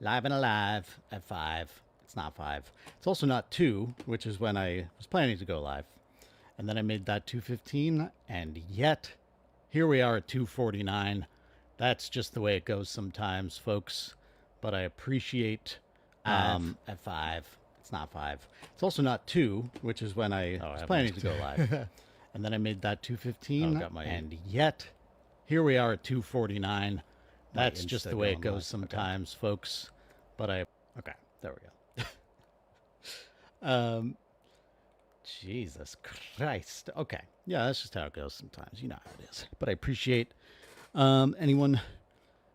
Live and alive at 5. It's not 5. It's also not 2, which is when I was planning to go live. And then I made that 2:15, and yet here we are at 2:49. That's just the way it goes sometimes, folks. But I appreciate at 5. It's not 5. It's also not 2, which is when I was planning to go live. And then I made that 2:15, and yet here we are at 2:49. That's just the way it goes sometimes, folks. But okay, there we go. Jesus Christ. Okay, yeah, that's just how it goes sometimes. You know how it is. But I appreciate anyone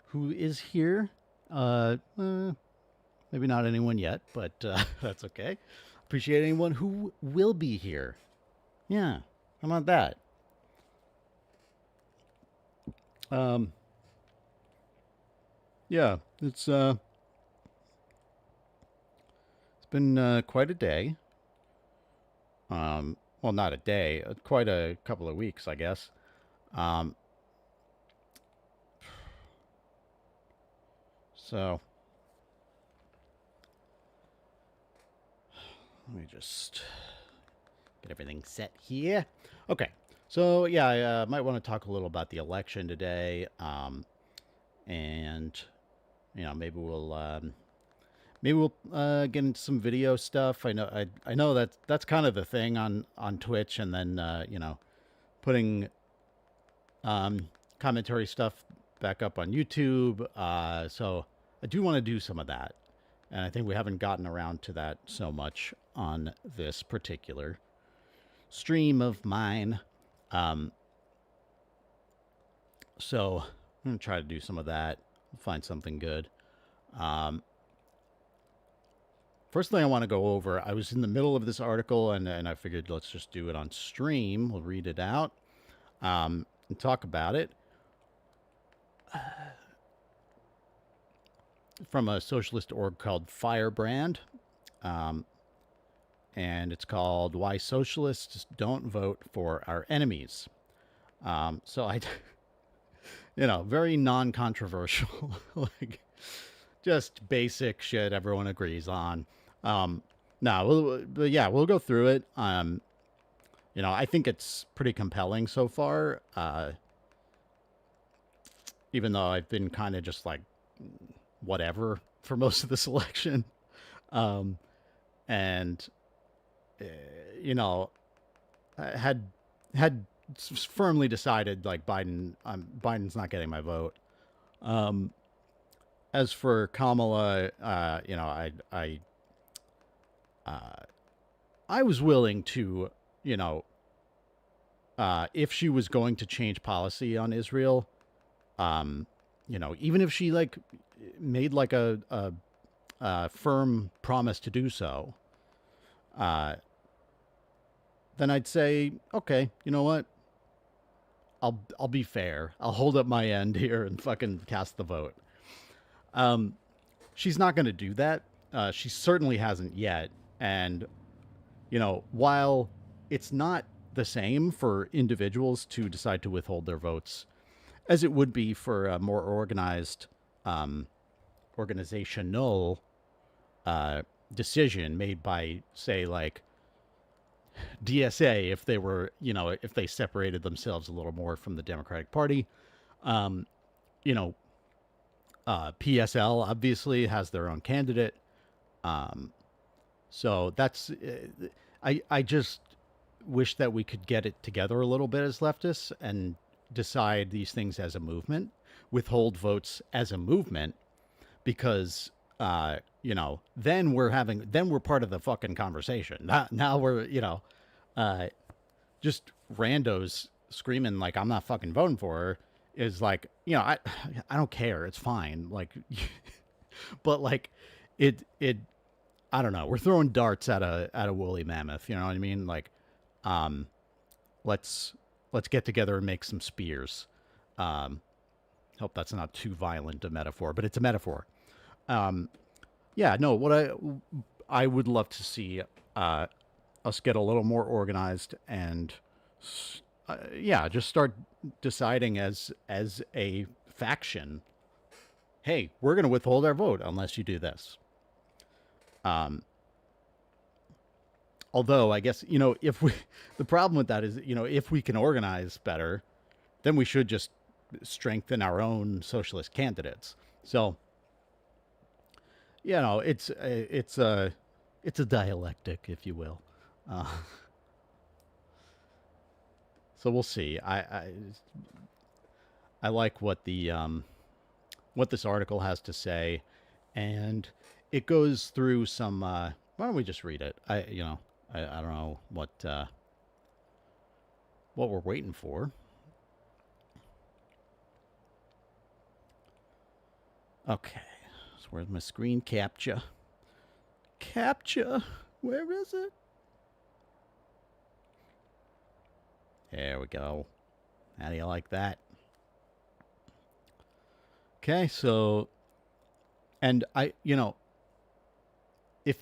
who is here. Maybe not anyone yet, but that's okay. Appreciate anyone who will be here. Yeah, how about that? Yeah, it's been quite a day. Well, not a day, quite a couple of weeks, I guess. Um, so let me just get everything set here. Okay, so yeah, I might want to talk a little about the election today, and maybe we'll get into some video stuff. I know that's kind of the thing on Twitch, and then putting commentary stuff back up on YouTube. So I do want to do some of that, and I think we haven't gotten around to that so much on this particular stream of mine. So I'm gonna try to do some of that. Find something good. First thing I want to go over, I was in the middle of this article and I figured let's just do it on stream. We'll read it out and talk about it. From a socialist org called Firebrand. And it's called Why Socialists Don't Vote for Our Enemies. So I, very non-controversial, like just basic shit everyone agrees on. We'll go through it. I think it's pretty compelling so far. Even though I've been kind of just like whatever for most of this election. And I had firmly decided like Biden's not getting my vote. As for Kamala, I was willing to, if she was going to change policy on Israel, even if she like made like a firm promise to do so, then I'd say, okay, you know what? I'll be fair. I'll hold up my end here and fucking cast the vote. She's not going to do that. She certainly hasn't yet. And, while it's not the same for individuals to decide to withhold their votes as it would be for a more organized, organizational decision made by, say, like DSA, if they were, if they separated themselves a little more from the Democratic Party. PSL obviously has their own candidate. So that's, I just wish that we could get it together a little bit as leftists and decide these things as a movement, withhold votes as a movement, because, then we're part of the fucking conversation. Now we're, just randos screaming like I'm not fucking voting for her is like, I don't care. It's fine. Like, but like it, I don't know. We're throwing darts at a woolly mammoth. You know what I mean? Like, let's get together and make some spears. Hope that's not too violent a metaphor, but it's a metaphor. What I would love to see us get a little more organized and just start deciding as a faction hey, we're going to withhold our vote unless you do this. Although I guess, if we, the problem with that is, if we can organize better, then we should just strengthen our own socialist candidates. So, it's a dialectic, if you will. Uh, so we'll see. I like what this article has to say, and it goes through some. Why don't we just read it? I don't know what we're waiting for. Okay, so where's my screen capture? Capture, where is it? There we go. How do you like that? Okay, so, and if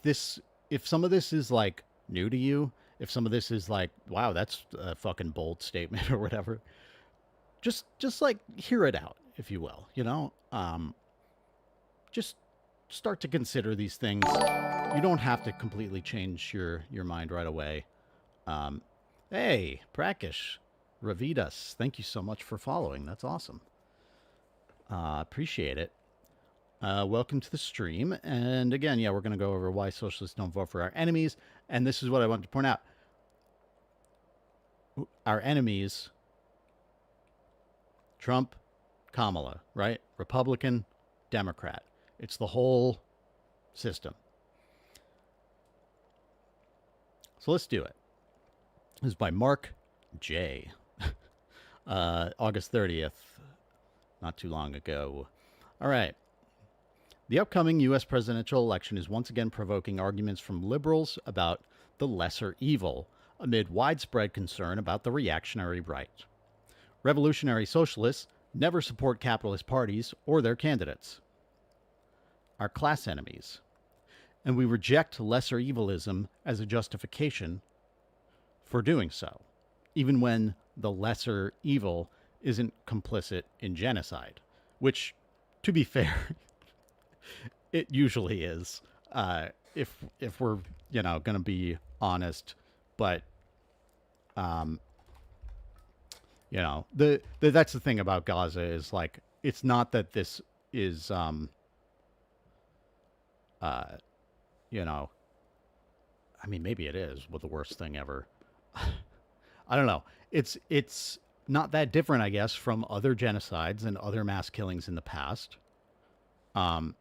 some of this is like new to you, if some of this is like, wow, that's a fucking bold statement or whatever, just like hear it out, if you will. Just start to consider these things. You don't have to completely change your mind right away. Hey, Prakish, Ravidas, thank you so much for following. That's awesome. Appreciate it. Welcome to the stream. And again, we're going to go over why socialists don't vote for our enemies. And this is what I wanted to point out. Our enemies, Trump, Kamala, right? Republican, Democrat. It's the whole system. So let's do it. This is by Mark J. August 30th, not too long ago. All right. The upcoming U.S. presidential election is once again provoking arguments from liberals about the lesser evil amid widespread concern about the reactionary right. Revolutionary socialists never support capitalist parties or their candidates, our class enemies, and we reject lesser evilism as a justification for doing so, even when the lesser evil isn't complicit in genocide, which, to be fair, it usually is. If we're going to be honest, but that's the thing about Gaza is like it's not that this is I mean, maybe it is with the worst thing ever. I don't know. It's not that different, I guess, from other genocides and other mass killings in the past. But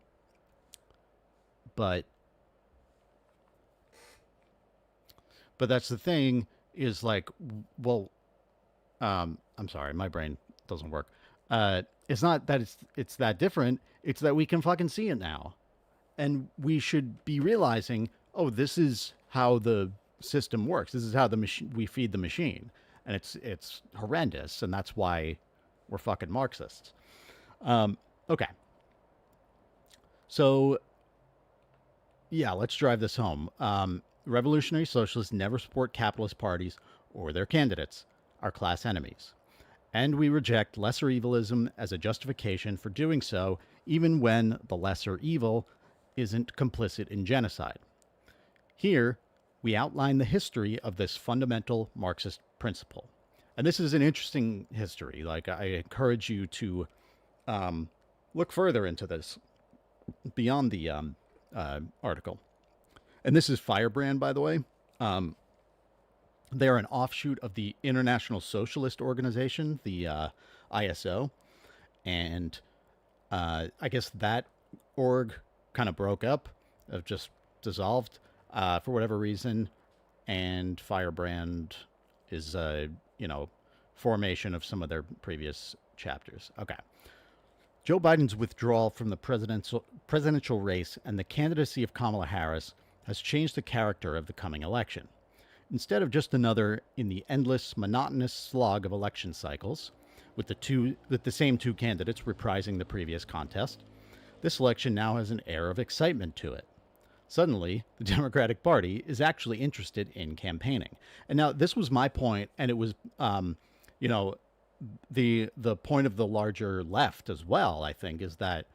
that's the thing is like, well, I'm sorry, my brain doesn't work. It's not that it's that different. It's that we can fucking see it now. And we should be realizing, oh, this is how the system works. This is how we feed the machine. And it's horrendous. And that's why we're fucking Marxists. Okay. So, let's drive this home. Revolutionary socialists never support capitalist parties or their candidates, our class enemies. And we reject lesser evilism as a justification for doing so, even when the lesser evil isn't complicit in genocide. Here, we outline the history of this fundamental Marxist principle. And this is an interesting history. Like, I encourage you to look further into this beyond the article. And this is Firebrand, by the way. They're an offshoot of the International Socialist Organization, the ISO. And I guess that org kind of broke up, just dissolved for whatever reason. And Firebrand is, formation of some of their previous chapters. Okay. Joe Biden's withdrawal from the presidential race and the candidacy of Kamala Harris has changed the character of the coming election. Instead of just another in the endless, monotonous slog of election cycles, with the same two candidates reprising the previous contest, this election now has an air of excitement to it. Suddenly, the Democratic Party is actually interested in campaigning. And now this was my point, and it was, the point of the larger left as well, I think, is that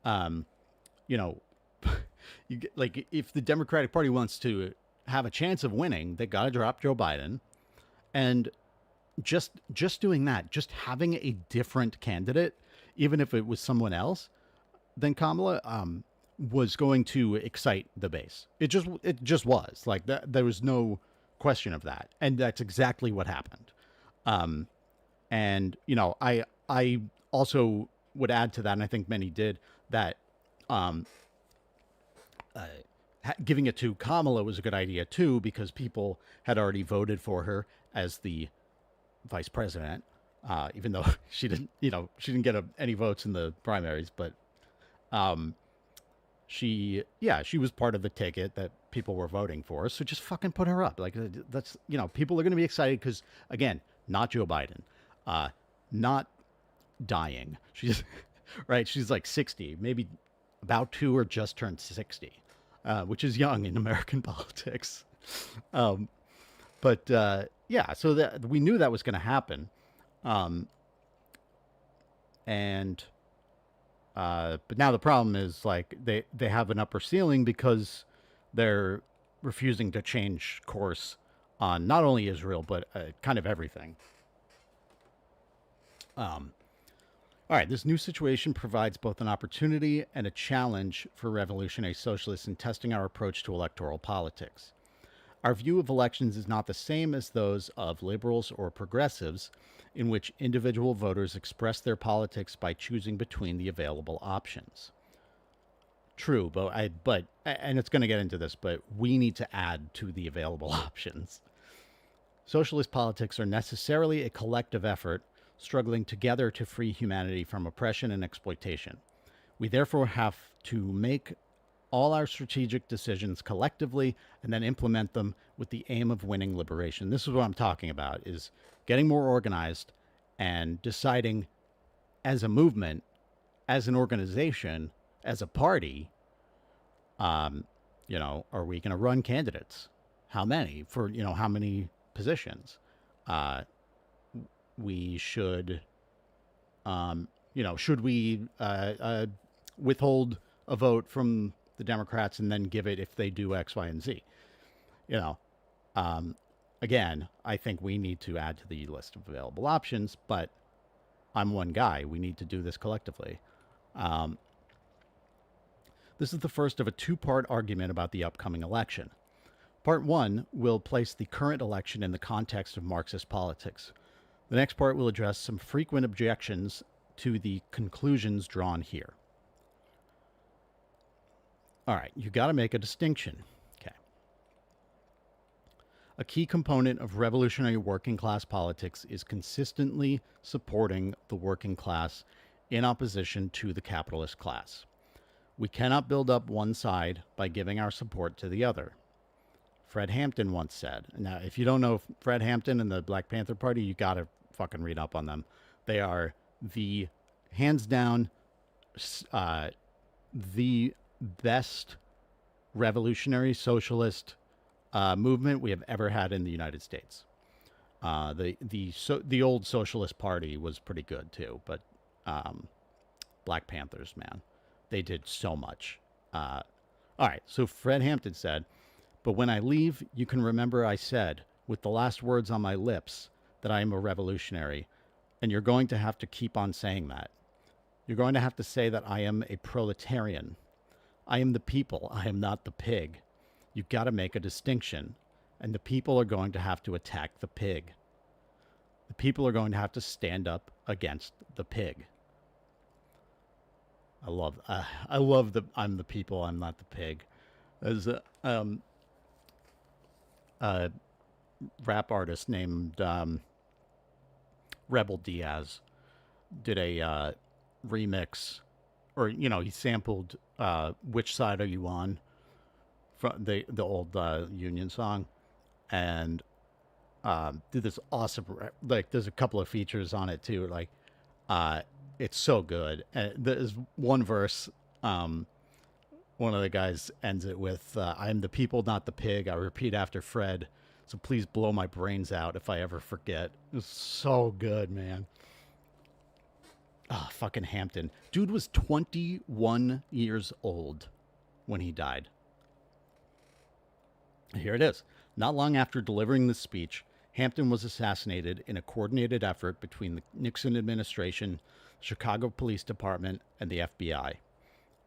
You know, you get, like if the Democratic Party wants to have a chance of winning, they got to drop Joe Biden, and just doing that, just having a different candidate, even if it was someone else than Kamala, was going to excite the base. It just was like that. There was no question of that, and that's exactly what happened. Um, and I also would add to that, and I think many did that. Um, Giving it to Kamala was a good idea too because people had already voted for her as the vice president, even though she didn't get any votes in the primaries, but um, she was part of the ticket that people were voting for. So just fucking put her up. Like that's people are going to be excited because again, not Joe Biden, not dying. She's right. She's like 60, maybe about to or just turned 60, which is young in American politics. Um, but yeah, so that we knew that was going to happen, um, and but now the problem is like they have an upper ceiling because they're refusing to change course on not only Israel but kind of everything. Um, all right, this new situation provides both an opportunity and a challenge for revolutionary socialists in testing our approach to electoral politics. Our view of elections is not the same as those of liberals or progressives, in which individual voters express their politics by choosing between the available options. True, but and it's going to get into this, but we need to add to the available options. Socialist politics are necessarily a collective effort struggling together to free humanity from oppression and exploitation. We therefore have to make all our strategic decisions collectively and then implement them with the aim of winning liberation. This is what I'm talking about, is getting more organized and deciding as a movement, as an organization, as a party, are we going to run candidates? How many for, how many positions? We should, should we withhold a vote from the Democrats and then give it if they do X, Y, and Z? You know, again, I think we need to add to the list of available options, but I'm one guy. We need to do this collectively. This is the first of a two-part argument about the upcoming election. Part one will place the current election in the context of Marxist politics. The next part will address some frequent objections to the conclusions drawn here. All right, you got to make a distinction. Okay. A key component of revolutionary working class politics is consistently supporting the working class in opposition to the capitalist class. We cannot build up one side by giving our support to the other. Fred Hampton once said. Now, if you don't know Fred Hampton and the Black Panther Party, you got to fucking read up on them. They are the hands down the best revolutionary socialist movement we have ever had in the United States. The old Socialist Party was pretty good too, but Black Panthers, man, they did so much. All right, so Fred Hampton said, "But when I leave, you can remember I said, with the last words on my lips, that I am a revolutionary, and you're going to have to keep on saying that. You're going to have to say that I am a proletarian. I am the people. I am not the pig. You've got to make a distinction, and the people are going to have to attack the pig. The people are going to have to stand up against the pig." I love the "I'm the people, I'm not the pig." There's a rap artist named Rebel Diaz did a remix, or he sampled "Which Side Are You On" from the old Union song, and did this awesome like there's a couple of features on it too, like it's so good. And there's one verse, one of the guys ends it with "I am the people, not the pig. I repeat after Fred, so please blow my brains out if I ever forget." It's so good, man. Oh, fucking Hampton. Dude was 21 years old when he died. Here it is. Not long after delivering this speech, Hampton was assassinated in a coordinated effort between the Nixon administration, the Chicago Police Department, and the FBI.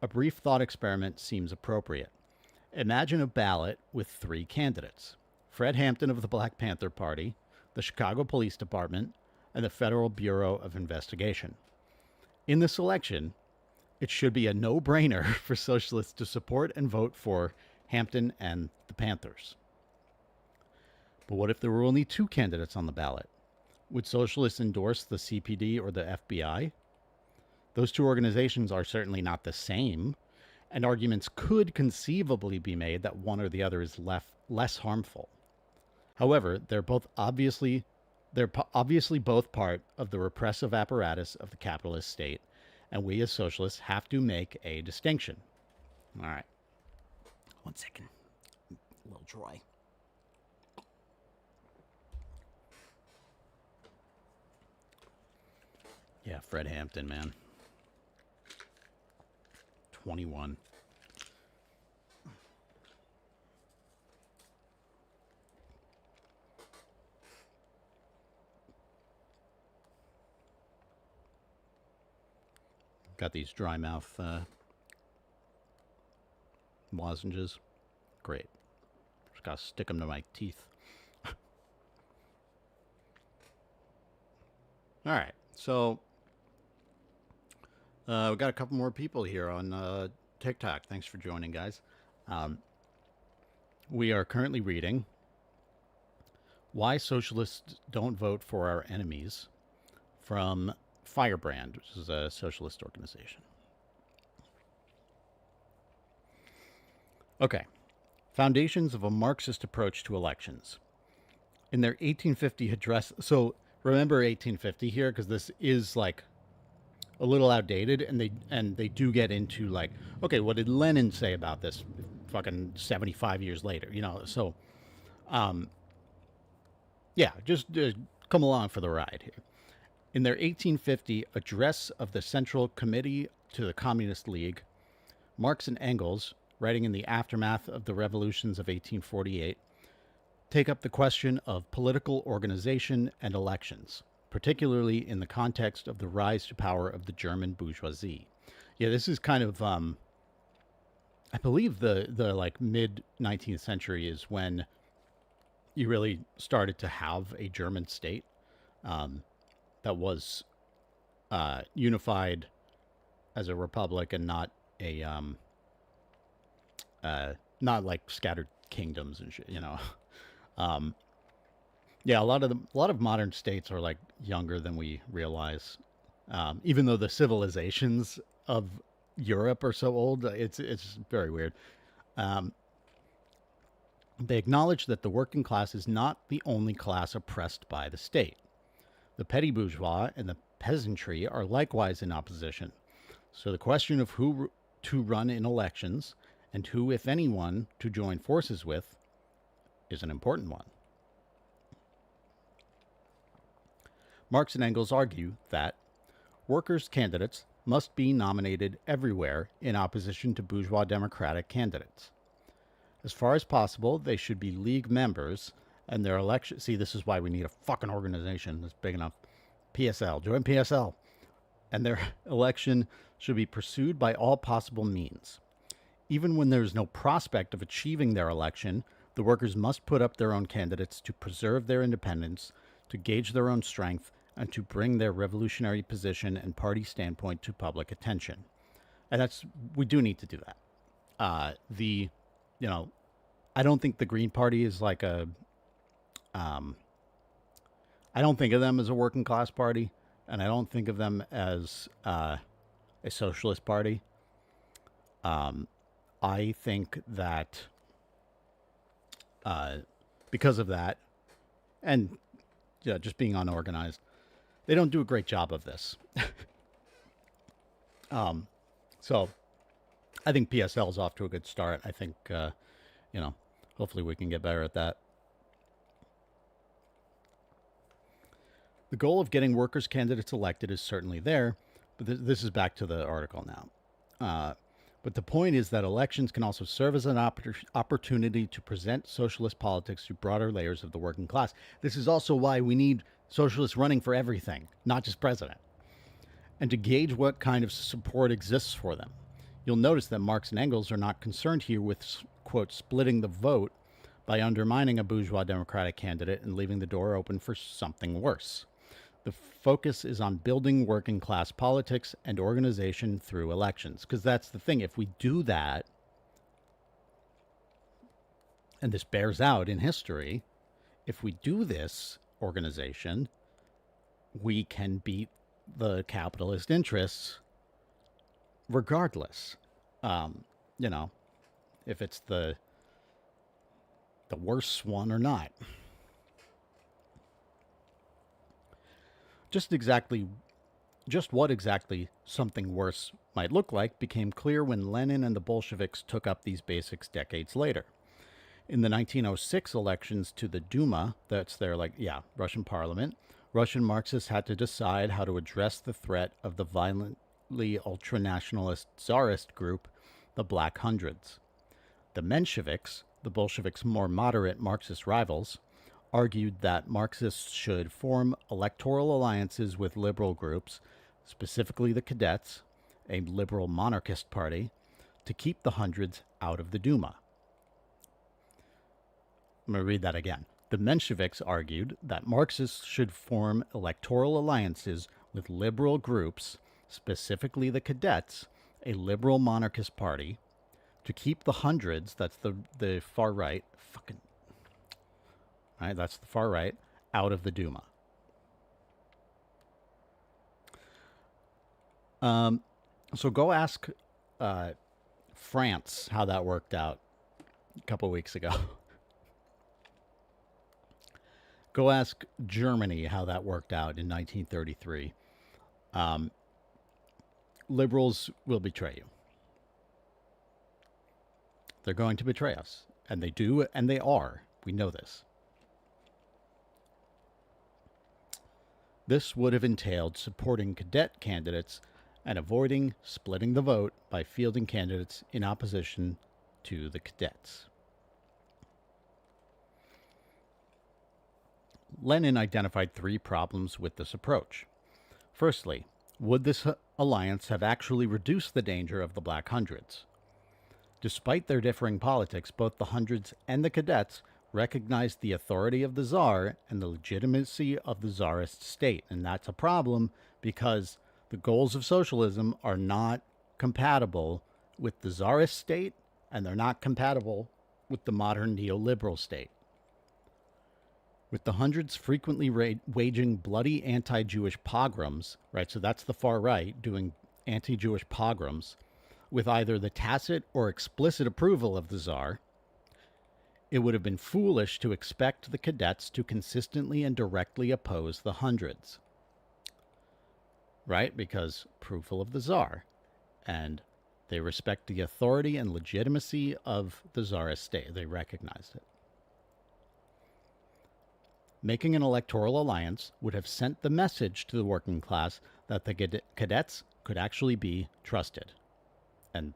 A brief thought experiment seems appropriate. Imagine a ballot with three candidates: Fred Hampton of the Black Panther Party, the Chicago Police Department, and the Federal Bureau of Investigation. In this election, it should be a no-brainer for socialists to support and vote for Hampton and the Panthers. But what if there were only two candidates on the ballot? Would socialists endorse the CPD or the FBI? Those two organizations are certainly not the same, and arguments could conceivably be made that one or the other is less harmful. However, they're obviously both part of the repressive apparatus of the capitalist state, and we as socialists have to make a distinction. All right. 1 second. A little dry. Yeah, Fred Hampton, man. 21. Got these dry mouth lozenges. Great. Just gotta stick them to my teeth. All right. So we got a couple more people here on TikTok. Thanks for joining, guys. We are currently reading Why Socialists Don't Vote for Our Enemies from Firebrand, which is a socialist organization. Okay. Foundations of a Marxist Approach to Elections. In their 1850 address, so remember 1850 here, because this is like a little outdated, and they do get into like, okay, what did Lenin say about this fucking 75 years later, you know? So yeah, just come along for the ride here. In their 1850 address of the Central Committee to the Communist League, Marx and Engels, writing in the aftermath of the revolutions of 1848, take up the question of political organization and elections, particularly in the context of the rise to power of the German bourgeoisie. Yeah, this is kind of, I believe the like mid 19th century is when you really started to have a German state that was unified as a republic and not a not like scattered kingdoms and shit, you know. Yeah, a lot of modern states are like younger than we realize. Even though the civilizations of Europe are so old, it's very weird. They acknowledge that the working class is not the only class oppressed by the state. The petty bourgeois and the peasantry are likewise in opposition. So the question of who to run in elections and who, if anyone, to join forces with is an important one. Marx and Engels argue that workers' candidates must be nominated everywhere in opposition to bourgeois democratic candidates. As far as possible, they should be League members, and their election... See, this is why we need a fucking organization that's big enough. PSL. Join PSL. And their election should be pursued by all possible means. Even when there is no prospect of achieving their election, the workers must put up their own candidates to preserve their independence, to gauge their own strength, and to bring their revolutionary position and party standpoint to public attention. And we do need to do that. You know, I don't think the Green Party is like I don't think of them as a working class party, and I don't think of them as a socialist party. I think that because of that, and yeah, just being unorganized, they don't do a great job of this. So I think PSL is off to a good start. I think, you know, hopefully we can get better at that. The goal of getting workers' candidates elected is certainly there, But this is back to the article now. But the point is that elections can also serve as an opportunity to present socialist politics to broader layers of the working class. This is also why we need socialists running for everything, not just president, and to gauge what kind of support exists for them. You'll notice that Marx and Engels are not concerned here with, quote, splitting the vote by undermining a bourgeois democratic candidate and leaving the door open for something worse. The focus is on building working class politics and organization through elections. Because that's the thing. If we do that, and this bears out in history, if we do this organization, we can beat the capitalist interests regardless. You know, if it's the worst one or not. Just what exactly something worse might look like became clear when Lenin and the Bolsheviks took up these basics decades later. In the 1906 elections to the Duma, that's their, Russian parliament, Russian Marxists had to decide how to address the threat of the violently ultranationalist Tsarist group, the Black Hundreds. The Mensheviks, the Bolsheviks' more moderate Marxist rivals, argued that Marxists should form electoral alliances with liberal groups, specifically the Cadets, a liberal monarchist party, to keep the Hundreds out of the Duma. I'm going to read that again. The Mensheviks argued that Marxists should form electoral alliances with liberal groups, specifically the Cadets, a liberal monarchist party, to keep the Hundreds, that's the far right, that's the far right, out of the Duma. So go ask France how that worked out a couple weeks ago. Go ask Germany how that worked out in 1933. Liberals will betray you. They're going to betray us. And they do, and they are. We know this. This would have entailed supporting cadet candidates and avoiding splitting the vote by fielding candidates in opposition to the cadets. Lenin identified 3 problems with this approach. Firstly, would this alliance have actually reduced the danger of the Black Hundreds? Despite their differing politics, both the Hundreds and the Cadets recognized the authority of the Tsar and the legitimacy of the Tsarist state. And that's a problem because the goals of socialism are not compatible with the Tsarist state, and they're not compatible with the modern neoliberal state. With the Hundreds frequently waging bloody anti-Jewish pogroms, right, so that's the far right doing anti-Jewish pogroms, with either the tacit or explicit approval of the Tsar, it would have been foolish to expect the Cadets to consistently and directly oppose the Hundreds. Right? Because approval of the Tsar. And they respect the authority and legitimacy of the Tsarist state. They recognized it. Making an electoral alliance would have sent the message to the working class that the Cadets could actually be trusted. And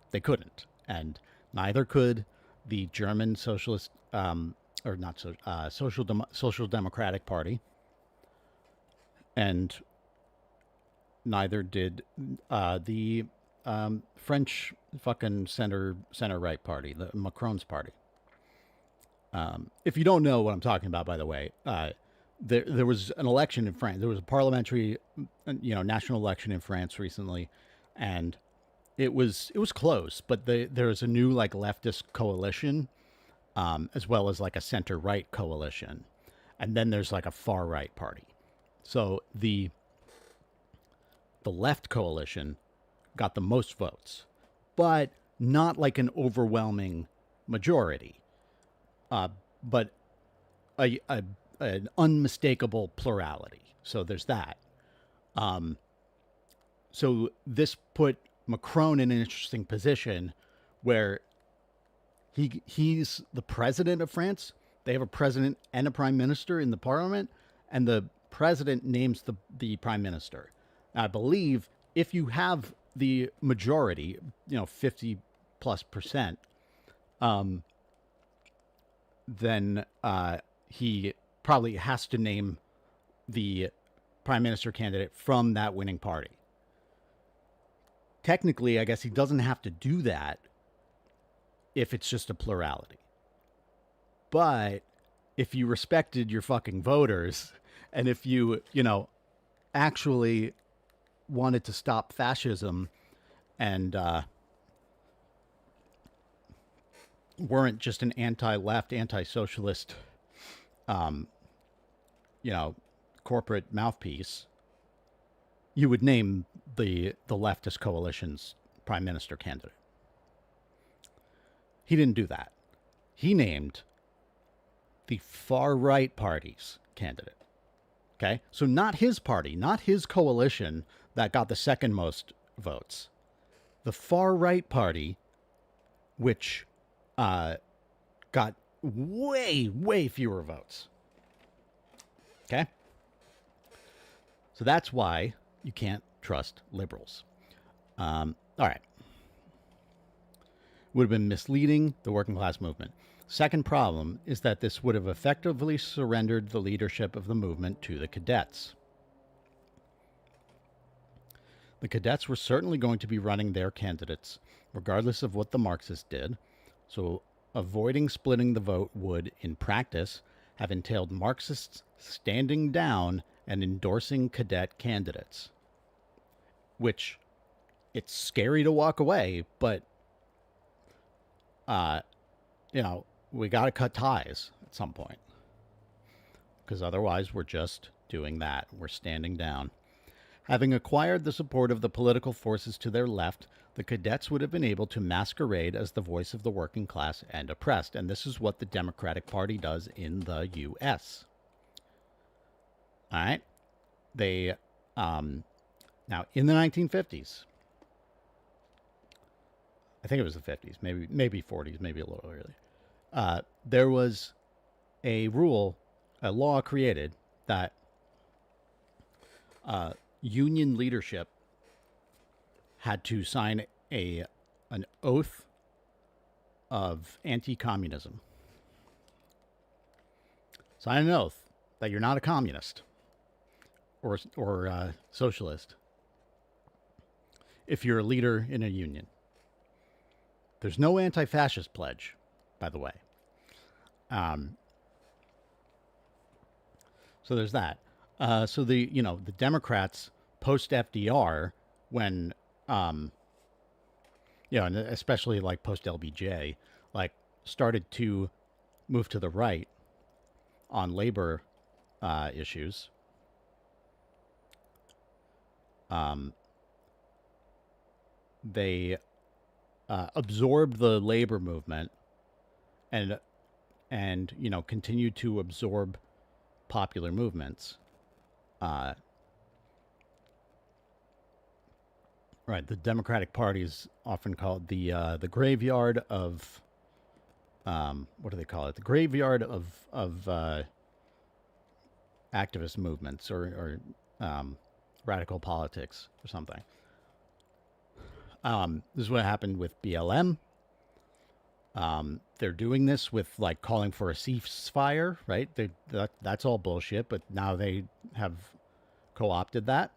they couldn't. And neither could the German Social Democratic Party, and neither did the French fucking center right party, the Macron's party. If you don't know what I'm talking about, by the way, there was an election in France. There was a parliamentary, national election in France recently, and it was close. But there's a new leftist coalition, as well as a center right coalition, and then there's a far right party. So the left coalition got the most votes, but not an overwhelming majority. But an unmistakable plurality. So there's that. So this put Macron in an interesting position where he's the president of France. They have a president and a prime minister in the parliament, and the president names the prime minister. I believe if you have the majority, 50+%, then he probably has to name the prime minister candidate from that winning party. Technically, I guess he doesn't have to do that if it's just a plurality. But if you respected your fucking voters, and if you, actually wanted to stop fascism and weren't just an anti-left, anti-socialist, corporate mouthpiece, you would name the leftist coalition's prime minister candidate. He didn't do that. He named the far right party's candidate. Okay? So not his party, not his coalition that got the second most votes. The far right party, which got way, way fewer votes. Okay? So that's why you can't trust liberals. All right. Would have been misleading the working class movement. Second problem is that this would have effectively surrendered the leadership of the movement to the cadets. The cadets were certainly going to be running their candidates, regardless of what the Marxists did, so avoiding splitting the vote would, in practice, have entailed Marxists standing down and endorsing cadet candidates. Which, it's scary to walk away, but, we got to cut ties at some point. Because otherwise, we're just doing that. We're standing down. Having acquired the support of the political forces to their left, the cadets would have been able to masquerade as the voice of the working class and oppressed. And this is what the Democratic Party does in the U.S. All right? They, now, in the 1950s, I think it was the 50s, maybe 40s, maybe a little earlier, there was a law created that union leadership had to sign an oath of anti-communism. Sign an oath that you're not a communist or socialist if you're a leader in a union. There's no anti-fascist pledge, by the way. So there's that. So the Democrats post FDR, when and especially like post LBJ, like started to move to the right on labor issues. They absorbed the labor movement and continued to absorb popular movements. Right, the Democratic Party is often called the graveyard of what do they call it? The graveyard of activist movements or radical politics or something. This is what happened with BLM. They're doing this with like calling for a ceasefire, right? That's all bullshit, but now they have co-opted that.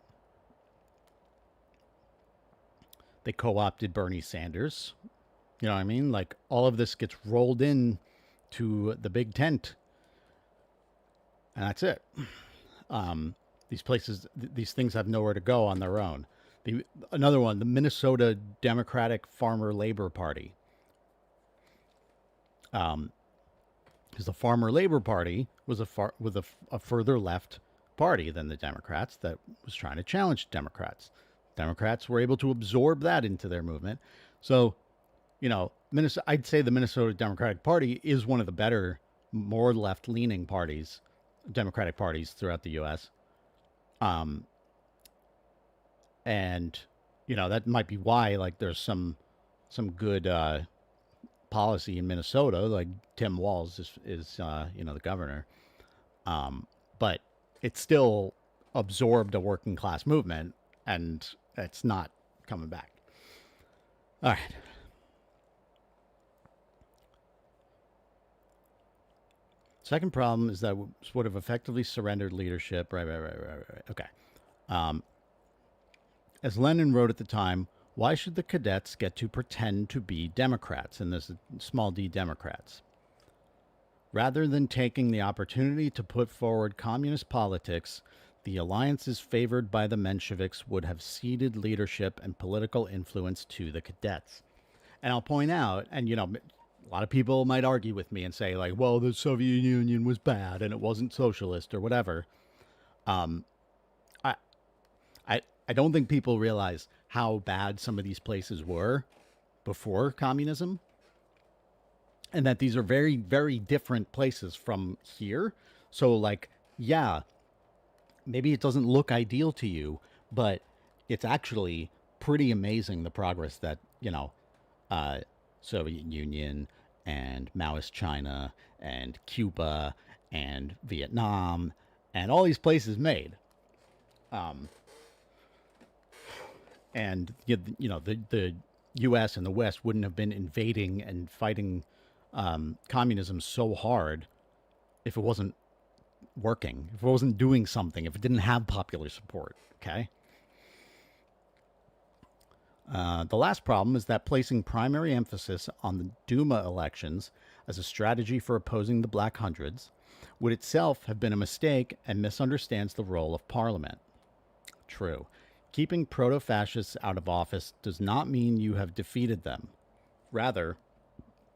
They co-opted Bernie Sanders. You know what I mean? Like all of this gets rolled in to the big tent. And that's it. These things have nowhere to go on their own. Another one, the Minnesota Democratic Farmer Labor Party. Because the Farmer Labor Party was a further left party than the Democrats that was trying to challenge Democrats. Democrats were able to absorb that into their movement. So, I'd say the Minnesota Democratic Party is one of the better, more left-leaning parties, Democratic parties throughout the U.S. And, that might be why, like, there's some good policy in Minnesota, like Tim Walz is the governor. But it still absorbed a working class movement and It's not coming back. All right. Second problem is that would have effectively surrendered leadership. Right. Okay. Um, as Lenin wrote at the time, why should the cadets get to pretend to be Democrats, and this small d Democrats? Rather than taking the opportunity to put forward communist politics, the alliances favored by the Mensheviks would have ceded leadership and political influence to the cadets. And I'll point out, and a lot of people might argue with me and say, like, well, the Soviet Union was bad and it wasn't socialist or whatever. Um, I, I don't think people realize how bad some of these places were before communism, and that these are very, very different places from here. So, like, yeah, maybe it doesn't look ideal to you, but it's actually pretty amazing the progress that, Soviet Union and Maoist China and Cuba and Vietnam and all these places made. And the U.S. and the West wouldn't have been invading and fighting communism so hard if it wasn't working, if it wasn't doing something, if it didn't have popular support. Okay. The last problem is that placing primary emphasis on the Duma elections as a strategy for opposing the Black Hundreds would itself have been a mistake and misunderstands the role of Parliament. True. Keeping proto-fascists out of office does not mean you have defeated them. Rather,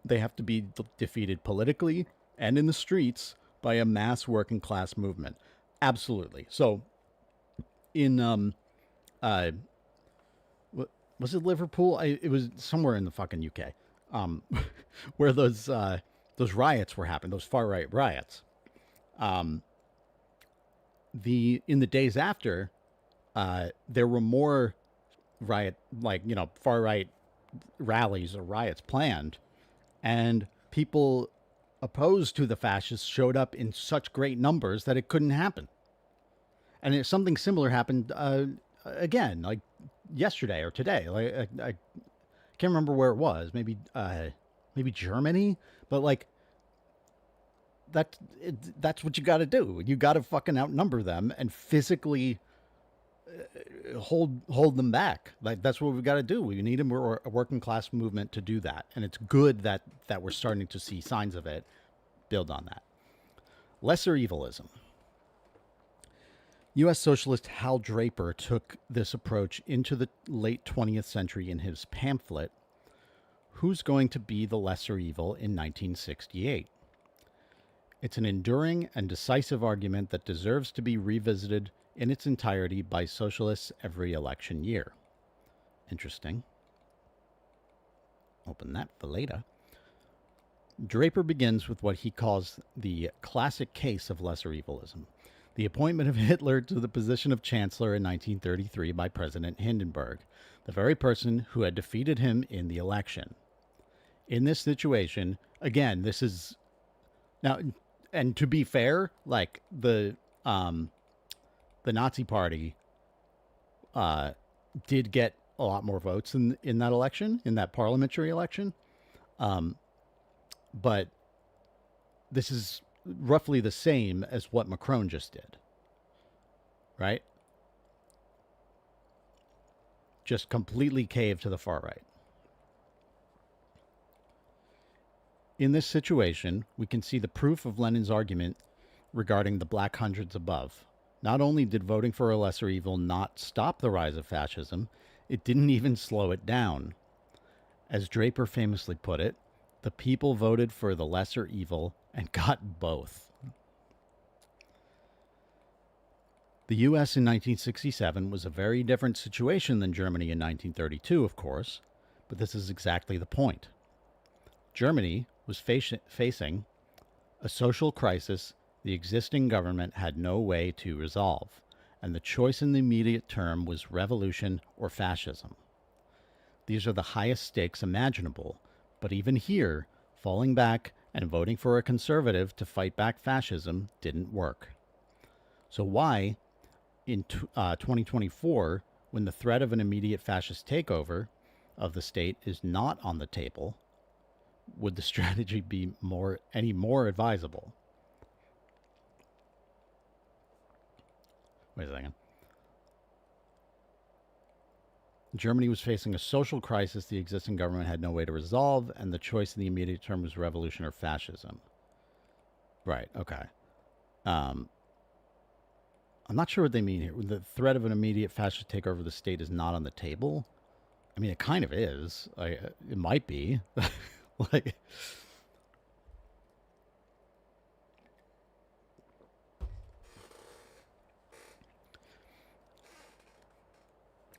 they have to be defeated politically and in the streets by a mass working class movement. Absolutely. So, in was it Liverpool? It was somewhere in the fucking UK, where those riots were happening, those far right riots. In the days after, there were more far right rallies or riots planned, and people opposed to the fascists showed up in such great numbers that it couldn't happen. And something similar happened again, like yesterday or today. Like I can't remember where it was. Maybe Germany, but like that's what you got to do. You got to fucking outnumber them and physically hold them back. Like that's what we've got to do. We need a working class movement to do that, and it's good that we're starting to see signs of it. Build on that. Lesser evilism. U.S. socialist Hal Draper took this approach into the late 20th century in his pamphlet, Who's Going to Be the Lesser Evil in 1968? It's an enduring and decisive argument that deserves to be revisited in its entirety by socialists every election year. Interesting. Open that for later. Draper begins with what he calls the classic case of lesser evilism, the appointment of Hitler to the position of chancellor in 1933 by President Hindenburg, the very person who had defeated him in the election. In this situation, again, this is now, and to be fair, like the Nazi Party did get a lot more votes in that election, in that parliamentary election. But this is roughly the same as what Macron just did, right? Just completely caved to the far right. In this situation, we can see the proof of Lenin's argument regarding the Black Hundreds above. Not only did voting for a lesser evil not stop the rise of fascism, it didn't even slow it down. As Draper famously put it, the people voted for the lesser evil and got both. The U.S. in 1967 was a very different situation than Germany in 1932, of course, but this is exactly the point. Germany was facing a social crisis the existing government had no way to resolve, and the choice in the immediate term was revolution or fascism. These are the highest stakes imaginable, but even here, falling back and voting for a conservative to fight back fascism didn't work. So why, in 2024, when the threat of an immediate fascist takeover of the state is not on the table, would the strategy be any more advisable? Wait a second. Germany was facing a social crisis the existing government had no way to resolve, and the choice in the immediate term was revolution or fascism. Right, okay. I'm not sure what they mean here. The threat of an immediate fascist takeover of the state is not on the table. I mean, it kind of is. It might be. Like,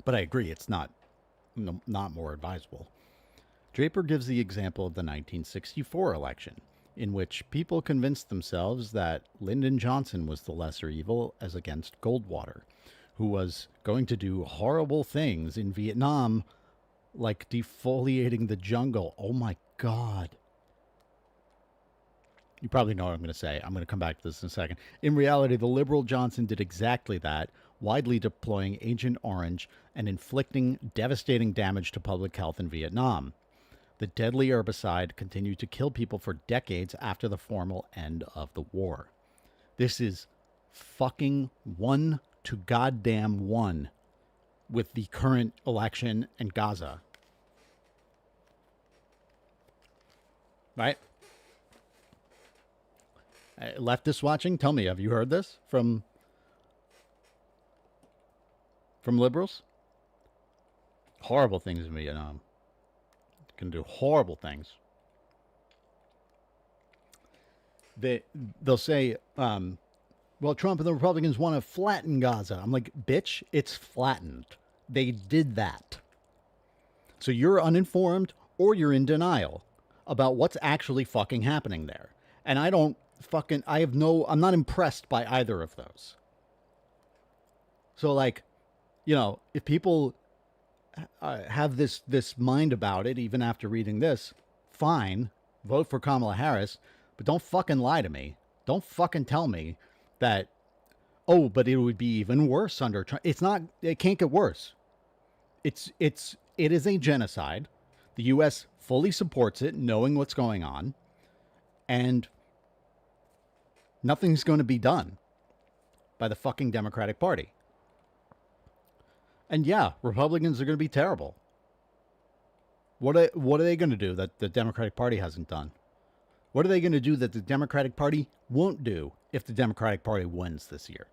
but I agree, it's not more advisable. Draper gives the example of the 1964 election, in which people convinced themselves that Lyndon Johnson was the lesser evil as against Goldwater, who was going to do horrible things in Vietnam, like defoliating the jungle. Oh my God. You probably know what I'm going to say. I'm going to come back to this in a second. In reality, the liberal Johnson did exactly that, widely deploying Agent Orange and inflicting devastating damage to public health in Vietnam. The deadly herbicide continued to kill people for decades after the formal end of the war. This is fucking 1 to goddamn 1 with the current election in Gaza. Right? Leftists watching, tell me, have you heard this from liberals? Horrible things in Vietnam. Can do horrible things. They'll say, well, Trump and the Republicans want to flatten Gaza. I'm like, bitch, it's flattened. They did that. So you're uninformed or you're in denial about what's actually fucking happening there. And I'm not impressed by either of those. So, like, you know, if people have this mind about it, even after reading this, fine, vote for Kamala Harris, but don't fucking lie to me. Don't fucking tell me that, oh, but it would be even worse under Trump. It's not, it can't get worse. It is a genocide. The U.S. fully supports it, knowing what's going on, and nothing's going to be done by the fucking Democratic Party. And yeah, Republicans are going to be terrible. What are they going to do that the Democratic Party hasn't done? What are they going to do that the Democratic Party won't do if the Democratic Party wins this year?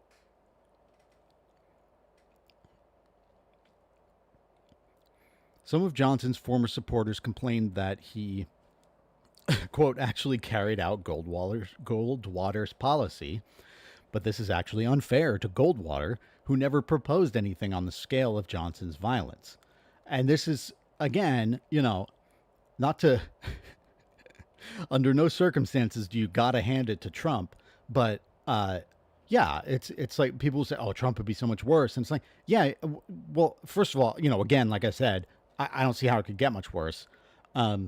Some of Johnson's former supporters complained that he, quote, actually carried out Goldwater's policy, but this is actually unfair to Goldwater, who never proposed anything on the scale of Johnson's violence. And this is, again, you know, not to, under no circumstances do you gotta hand it to Trump, but yeah, it's like people say, oh, Trump would be so much worse. And it's like, yeah, well, first of all, you know, again, like I said, I don't see how it could get much worse. But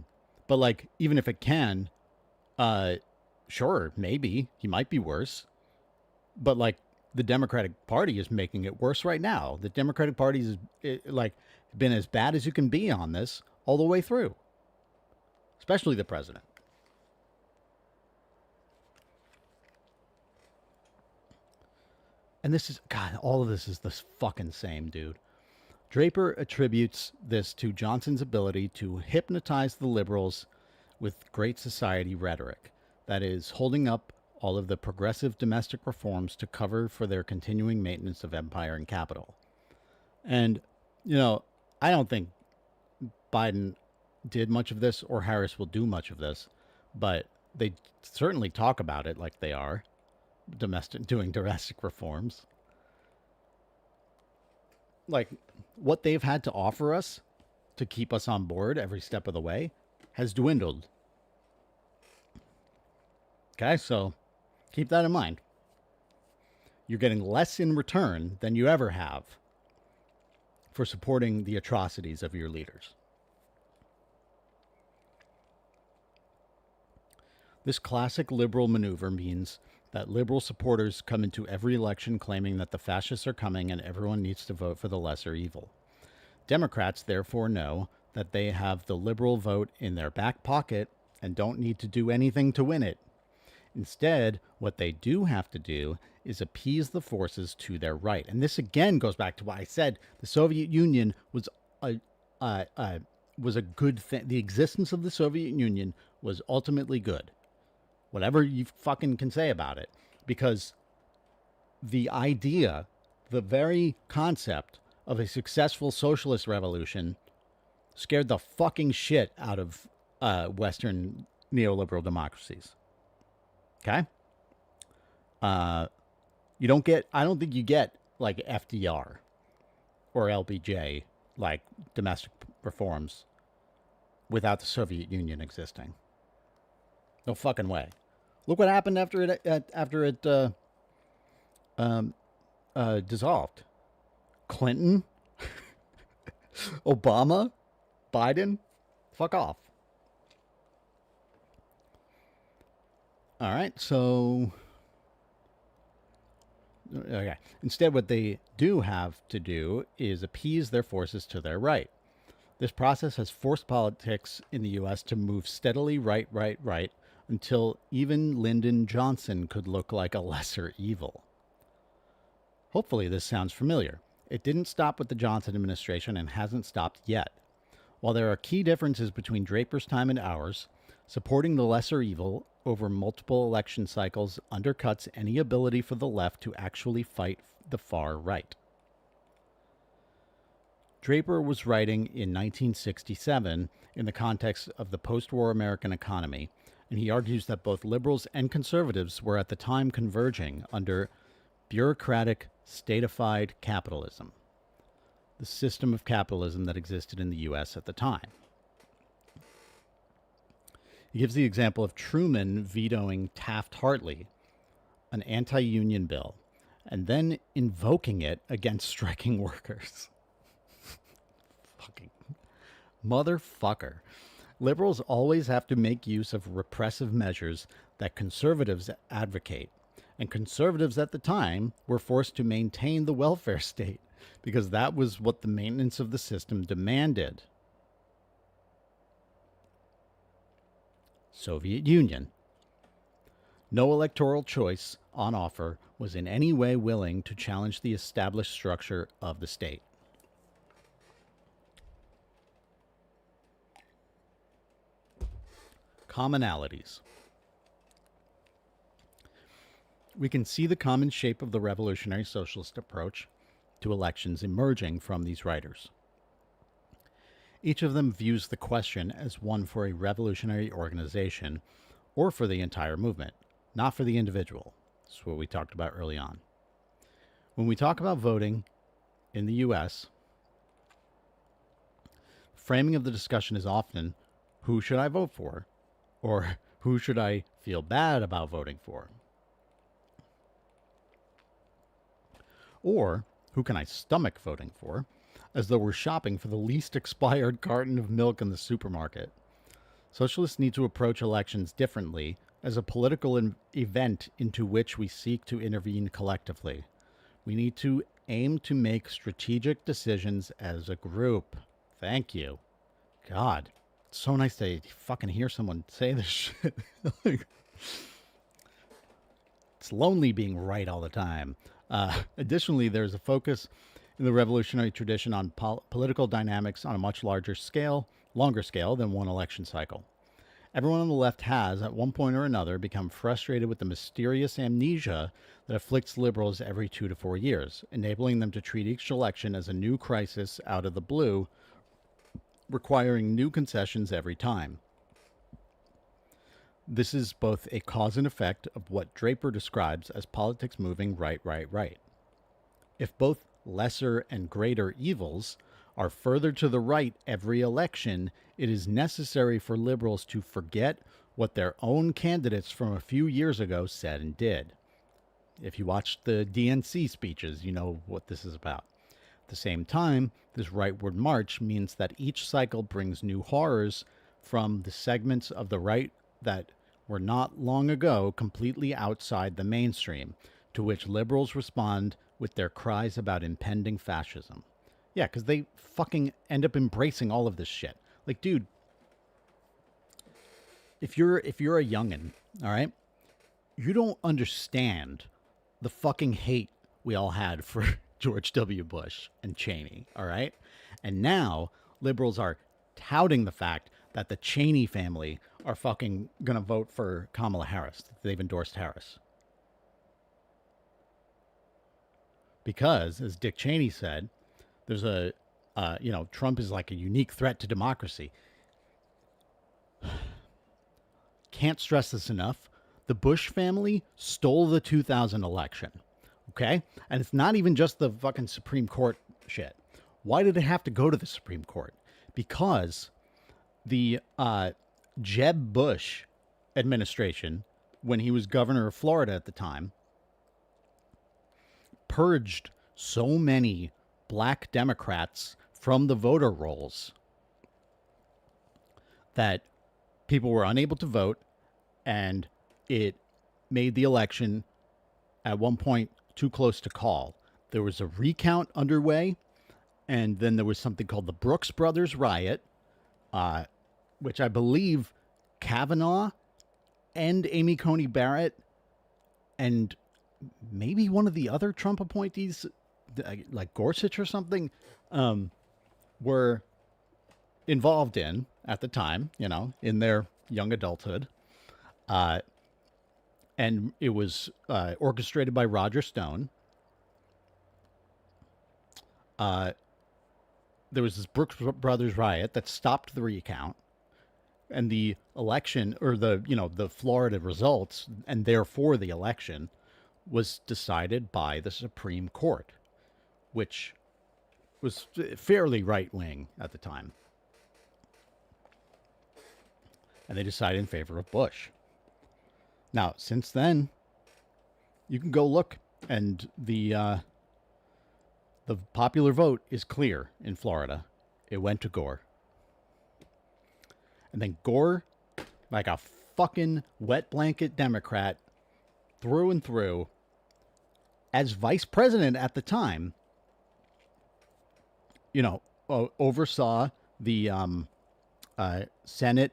like, even if it can, sure, maybe he might be worse. But like, the Democratic Party is making it worse right now. The Democratic Party is like been as bad as you can be on this all the way through, especially the president. And this is, God, all of this is the fucking same, dude. Draper attributes this to Johnson's ability to hypnotize the liberals with Great Society rhetoric, that is, holding up all of the progressive domestic reforms to cover for their continuing maintenance of empire and capital. And, you know, I don't think Biden did much of this or Harris will do much of this, but they certainly talk about it like they are doing domestic reforms. Like, what they've had to offer us to keep us on board every step of the way has dwindled. Okay, so keep that in mind. You're getting less in return than you ever have for supporting the atrocities of your leaders. This classic liberal maneuver means that liberal supporters come into every election claiming that the fascists are coming and everyone needs to vote for the lesser evil. Democrats therefore know that they have the liberal vote in their back pocket and don't need to do anything to win it. Instead, what they do have to do is appease the forces to their right. And this again goes back to what I said. The Soviet Union was a good thing. The existence of the Soviet Union was ultimately good. Whatever you fucking can say about it. Because the idea, the very concept of a successful socialist revolution scared the fucking shit out of Western neoliberal democracies. Okay? You don't get, I don't think you get like FDR or LBJ, like domestic reforms, without the Soviet Union existing. No fucking way. Look what happened after it dissolved. Clinton, Obama, Biden, fuck off. All right, so okay. Instead, what they do have to do is appease their forces to their right. This process has forced politics in the U.S. to move steadily right, until even Lyndon Johnson could look like a lesser evil. Hopefully, this sounds familiar. It didn't stop with the Johnson administration and hasn't stopped yet. While there are key differences between Draper's time and ours, supporting the lesser evil over multiple election cycles undercuts any ability for the left to actually fight the far right. Draper was writing in 1967 in the context of the post-war American economy, and he argues that both liberals and conservatives were at the time converging under bureaucratic, statified capitalism, the system of capitalism that existed in the U.S. at the time. He gives the example of Truman vetoing Taft-Hartley, an anti-union bill, and then invoking it against striking workers. Fucking motherfucker. Liberals always have to make use of repressive measures that conservatives advocate. And conservatives at the time were forced to maintain the welfare state because that was what the maintenance of the system demanded. Soviet Union. No electoral choice on offer was in any way willing to challenge the established structure of the state. Commonalities. We can see the common shape of the revolutionary socialist approach to elections emerging from these writers. Each of them views the question as one for a revolutionary organization or for the entire movement, not for the individual. This is what we talked about early on. When we talk about voting in the U.S., framing of the discussion is often, who should I vote for? Or who should I feel bad about voting for? Or who can I stomach voting for? As though we're shopping for the least expired carton of milk in the supermarket. Socialists need to approach elections differently as a political event into which we seek to intervene collectively. We need to aim to make strategic decisions as a group. Thank you. God, it's so nice to fucking hear someone say this shit. It's lonely being right all the time. Additionally, there's a focus in the revolutionary tradition on political dynamics on a much longer scale than one election cycle. Everyone on the left has, at one point or another, become frustrated with the mysterious amnesia that afflicts liberals every 2 to 4 years, enabling them to treat each election as a new crisis out of the blue, requiring new concessions every time. This is both a cause and effect of what Draper describes as politics moving right. If both lesser and greater evils are further to the right every election, it is necessary for liberals to forget what their own candidates from a few years ago said and did. If you watched the DNC speeches, you know what this is about. At the same time, this rightward march means that each cycle brings new horrors from the segments of the right that were not long ago completely outside the mainstream, to which liberals respond with their cries about impending fascism. Yeah, because they fucking end up embracing all of this shit. Like, dude, if you're a youngin', all right, you don't understand the fucking hate we all had for George W. Bush and Cheney, all right? And now liberals are touting the fact that the Cheney family are fucking gonna vote for Kamala Harris. They've endorsed Harris. Because, as Dick Cheney said, there's Trump is like a unique threat to democracy. Can't stress this enough. The Bush family stole the 2000 election. Okay? And it's not even just the fucking Supreme Court shit. Why did it have to go to the Supreme Court? Because the Jeb Bush administration, when he was governor of Florida at the time, purged so many black Democrats from the voter rolls that people were unable to vote, and it made the election at one point too close to call. There was a recount underway, and then there was something called the Brooks Brothers riot, which I believe Kavanaugh and Amy Coney Barrett and maybe one of the other Trump appointees, like Gorsuch or something, were involved in at the time, in their young adulthood. And it was orchestrated by Roger Stone. There was this Brooks Brothers riot that stopped the recount, and the election, or the Florida results, and therefore the election, was decided by the Supreme Court, which was fairly right-wing at the time. And they decided in favor of Bush. Now, since then, you can go look, and the popular vote is clear in Florida. It went to Gore. And then Gore, like a fucking wet blanket Democrat, through and through, as vice president at the time, oversaw the Senate.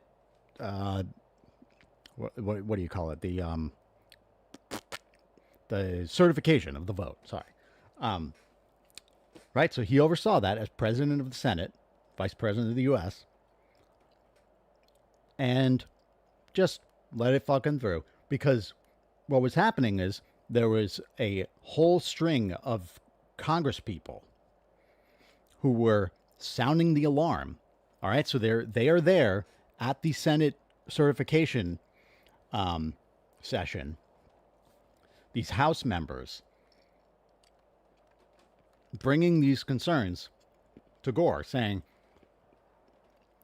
What do you call it? The certification of the vote. Sorry. Right. So he oversaw that as president of the Senate, vice president of the U.S., and just let it fucking through. Because what was happening is there was a whole string of Congress people who were sounding the alarm. All right. So they are there at the Senate certification session. These House members bringing these concerns to Gore, saying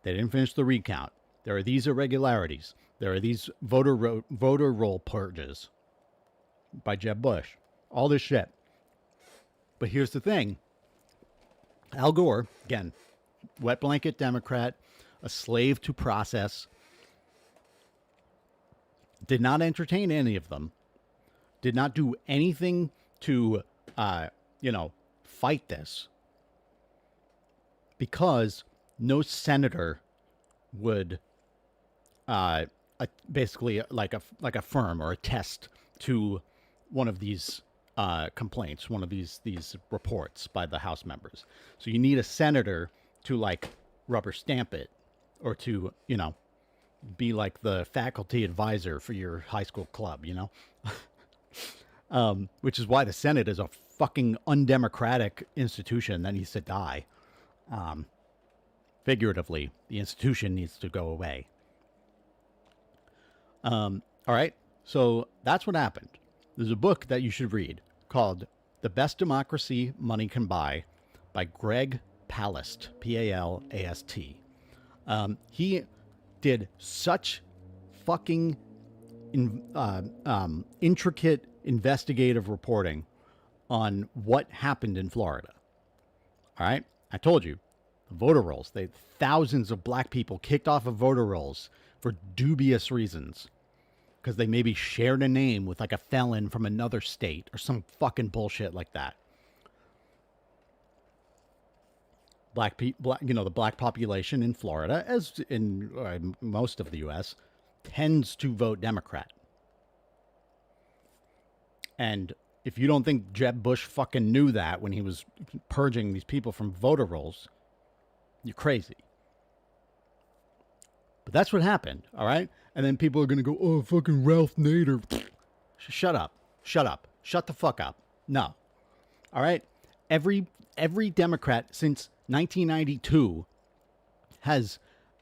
they didn't finish the recount. There are these irregularities. There are these voter roll purges by Jeb Bush. All this shit. But here's the thing. Al Gore, again, wet blanket Democrat, a slave to process, did not entertain any of them, did not do anything to, fight this, because no senator would basically like affirm or attest to one of these complaints, one of these reports by the House members. So you need a senator to like rubber stamp it, or to be like the faculty advisor for your high school club, which is why the Senate is a fucking undemocratic institution that needs to die. Figuratively, the institution needs to go away. All right, so that's what happened. There's a book that you should read called The Best Democracy Money Can Buy by Greg Palast, P-A-L-A-S-T. He did such fucking intricate investigative reporting on what happened in Florida. All right, I told you, the voter rolls. Thousands of black people kicked off of voter rolls for dubious reasons. because they maybe shared a name with like a felon from another state or some fucking bullshit like that. The black population in Florida, as in most of the U.S., tends to vote Democrat. And if you don't think Jeb Bush fucking knew that when he was purging these people from voter rolls, you're crazy. But that's what happened, all right? And then people are going to go, oh, fucking Ralph Nader. Shut up. Shut up. Shut the fuck up. No. All right? Every Democrat since 1992 has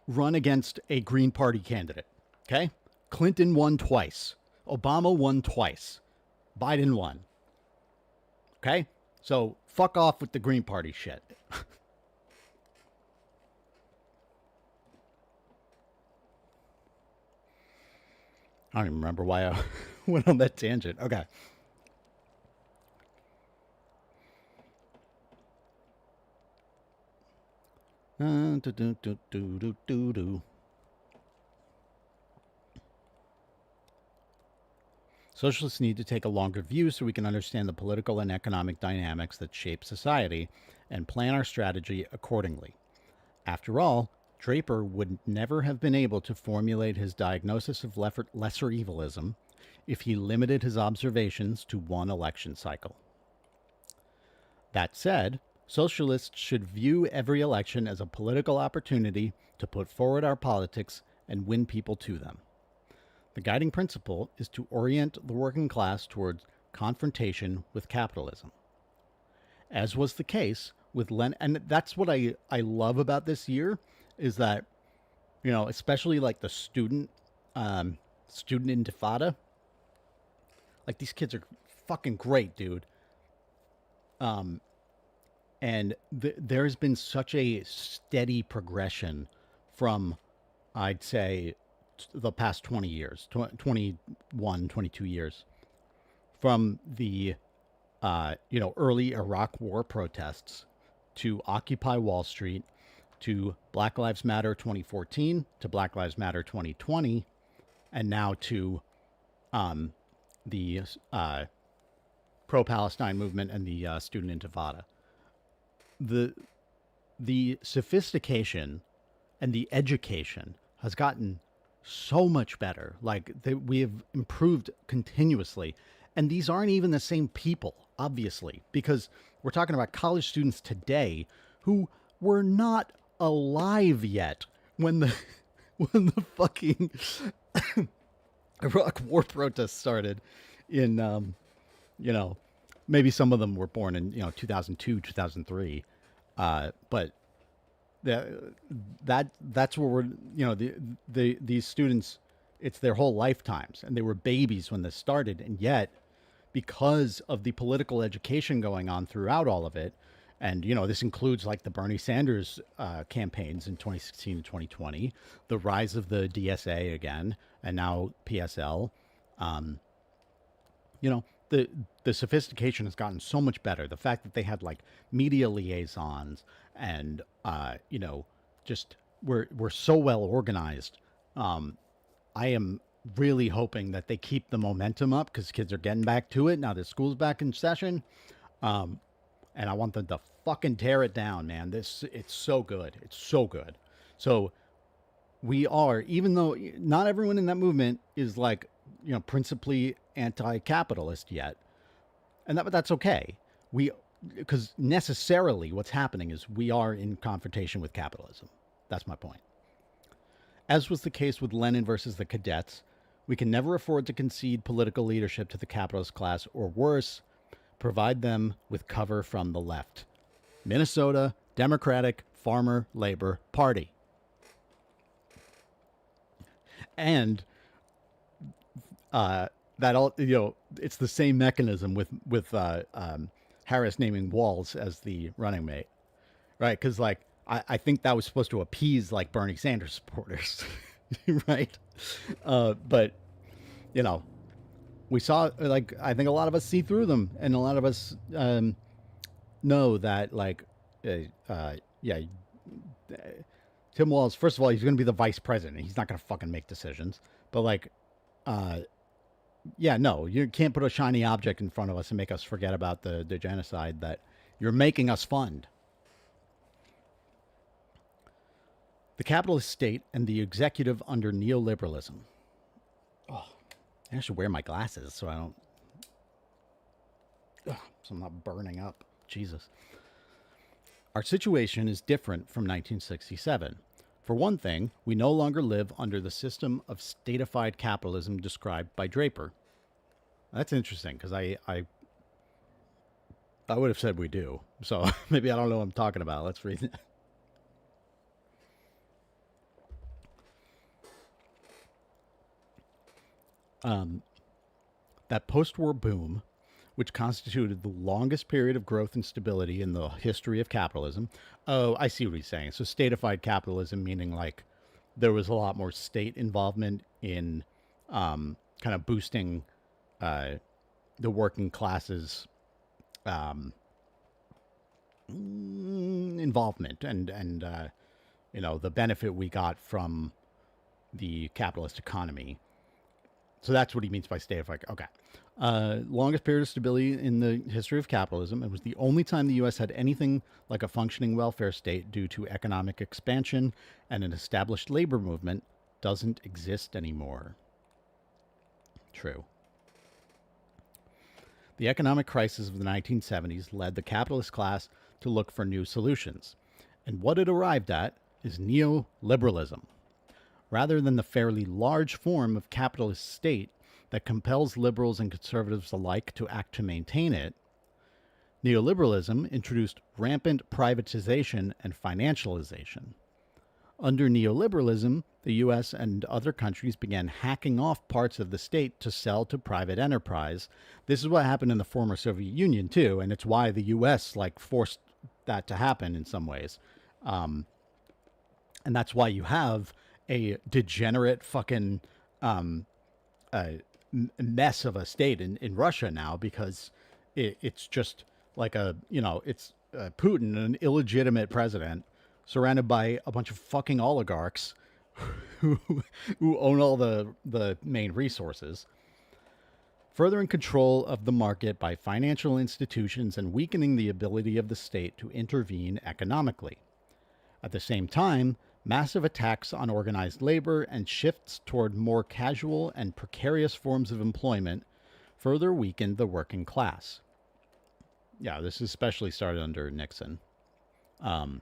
run against a Green Party candidate, okay? Clinton won twice. Obama won twice. Biden won. Okay? So fuck off with the Green Party shit. I don't even remember why I went on that tangent. Okay. Socialists need to take a longer view so we can understand the political and economic dynamics that shape society and plan our strategy accordingly. After all, Draper would never have been able to formulate his diagnosis of lesser evilism if he limited his observations to one election cycle. That said, socialists should view every election as a political opportunity to put forward our politics and win people to them. The guiding principle is to orient the working class towards confrontation with capitalism. As was the case with and that's what I love about this year is that, especially like the student intifada, like these kids are fucking great, dude. And there's been such a steady progression from, I'd say, the past 20 years, 21, 22 years, from the, early Iraq War protests to Occupy Wall Street to Black Lives Matter 2014 to Black Lives Matter 2020, and now to the pro-Palestine movement and the student intifada. The sophistication and the education has gotten so much better. Like we have improved continuously. And these aren't even the same people, obviously, because we're talking about college students today who were not alive yet when the fucking Iraq War protests started in maybe some of them were born in 2002, 2003, but that's where we're these students, it's their whole lifetimes, and they were babies when this started, and yet because of the political education going on throughout all of it, and this includes like the Bernie Sanders campaigns in 2016 and 2020, the rise of the DSA again, and now PSL. The sophistication has gotten so much better. The fact that they had like media liaisons and just we're so well organized. I am really hoping that they keep the momentum up because kids are getting back to it now that school's back in session. And I want them to fucking tear it down, man. It's so good. It's so good. So we are, even though not everyone in that movement is like, principally anti-capitalist yet. But that's okay. Because necessarily what's happening is we are in confrontation with capitalism. That's my point. As was the case with Lenin versus the cadets, we can never afford to concede political leadership to the capitalist class, or worse, provide them with cover from the left. Minnesota Democratic Farmer Labor Party. And that all, it's the same mechanism with Harris naming Walz as the running mate, right? Because like I think that was supposed to appease like Bernie Sanders supporters, right? But we saw, like, I think a lot of us see through them, and a lot of us know that, like, Tim Walz, first of all, he's going to be the vice president. He's not going to fucking make decisions. But, like, Yeah, no, you can't put a shiny object in front of us and make us forget about the genocide that you're making us fund. The capitalist state and the executive under neoliberalism. I should wear my glasses so I don't, so I'm not burning up. Jesus. Our situation is different from 1967. For one thing, we no longer live under the system of statified capitalism described by Draper. That's interesting because I would have said we do. So maybe I don't know what I'm talking about. Let's read it. That post-war boom, which constituted the longest period of growth and stability in the history of capitalism. Oh, I see what he's saying. So statified capitalism, meaning like there was a lot more state involvement in kind of boosting the working classes involvement and the benefit we got from the capitalist economy. So that's what he means by statified. Okay. Longest period of stability in the history of capitalism. It was the only time the U.S. had anything like a functioning welfare state due to economic expansion, and an established labor movement doesn't exist anymore. True. The economic crisis of the 1970s led the capitalist class to look for new solutions. And what it arrived at is neoliberalism. Rather than the fairly large form of capitalist state that compels liberals and conservatives alike to act to maintain it, neoliberalism introduced rampant privatization and financialization. Under neoliberalism, the US and other countries began hacking off parts of the state to sell to private enterprise. This is what happened in the former Soviet Union too, and it's why the US forced that to happen in some ways. And that's why you have a degenerate fucking mess of a state in Russia now, because it's just like it's Putin, an illegitimate president, surrounded by a bunch of fucking oligarchs who own all the main resources, furthering control of the market by financial institutions and weakening the ability of the state to intervene economically. At the same time, massive attacks on organized labor and shifts toward more casual and precarious forms of employment further weakened the working class. Yeah, this especially started under Nixon. And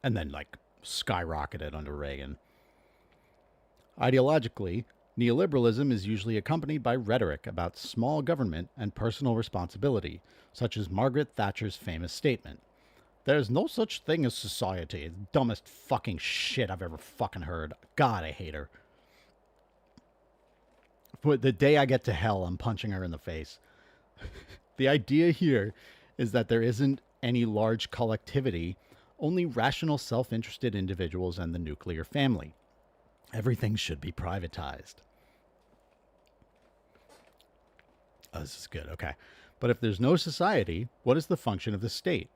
then skyrocketed under Reagan. Ideologically, neoliberalism is usually accompanied by rhetoric about small government and personal responsibility, such as Margaret Thatcher's famous statement, "There's no such thing as society." It's the dumbest fucking shit I've ever fucking heard. God, I hate her. For the day I get to hell, I'm punching her in the face. The idea here is that there isn't any large collectivity, only rational, self-interested individuals and the nuclear family. Everything should be privatized. Oh, this is good. Okay. But if there's no society, what is the function of the state?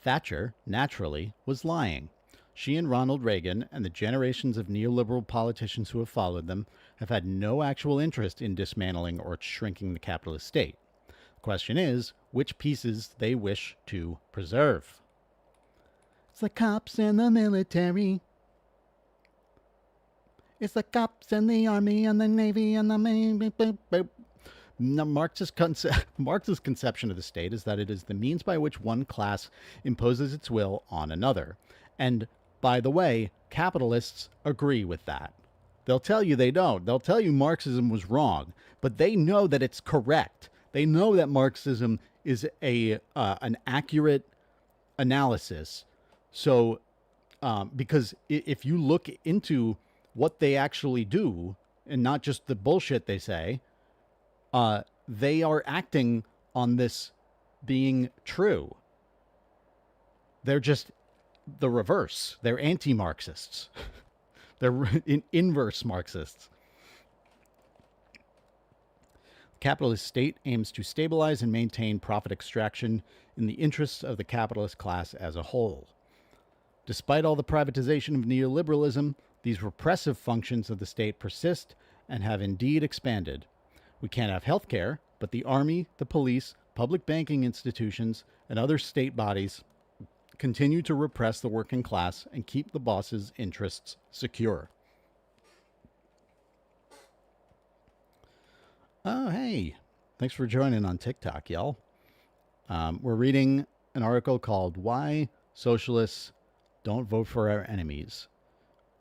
Thatcher, naturally, was lying. She and Ronald Reagan and the generations of neoliberal politicians who have followed them have had no actual interest in dismantling or shrinking the capitalist state. The question is, which pieces they wish to preserve. It's the cops and the military. It's the cops and the army and the navy and the... Now, Marx's conception of the state is that it is the means by which one class imposes its will on another. And, by the way, capitalists agree with that. They'll tell you they don't. They'll tell you Marxism was wrong, but they know that it's correct. They know that Marxism is an accurate analysis. So, because if you look into what they actually do, and not just the bullshit they say, they are acting on this being true. They're just the reverse. They're anti-Marxists. They're inverse Marxists. The capitalist state aims to stabilize and maintain profit extraction in the interests of the capitalist class as a whole. Despite all the privatization of neoliberalism, these repressive functions of the state persist and have indeed expanded. We can't have health care, but the army, the police, public banking institutions, and other state bodies continue to repress the working class and keep the boss's interests secure. Oh, hey. Thanks for joining on TikTok, y'all. We're reading an article called Why Socialists Don't Vote for Our Enemies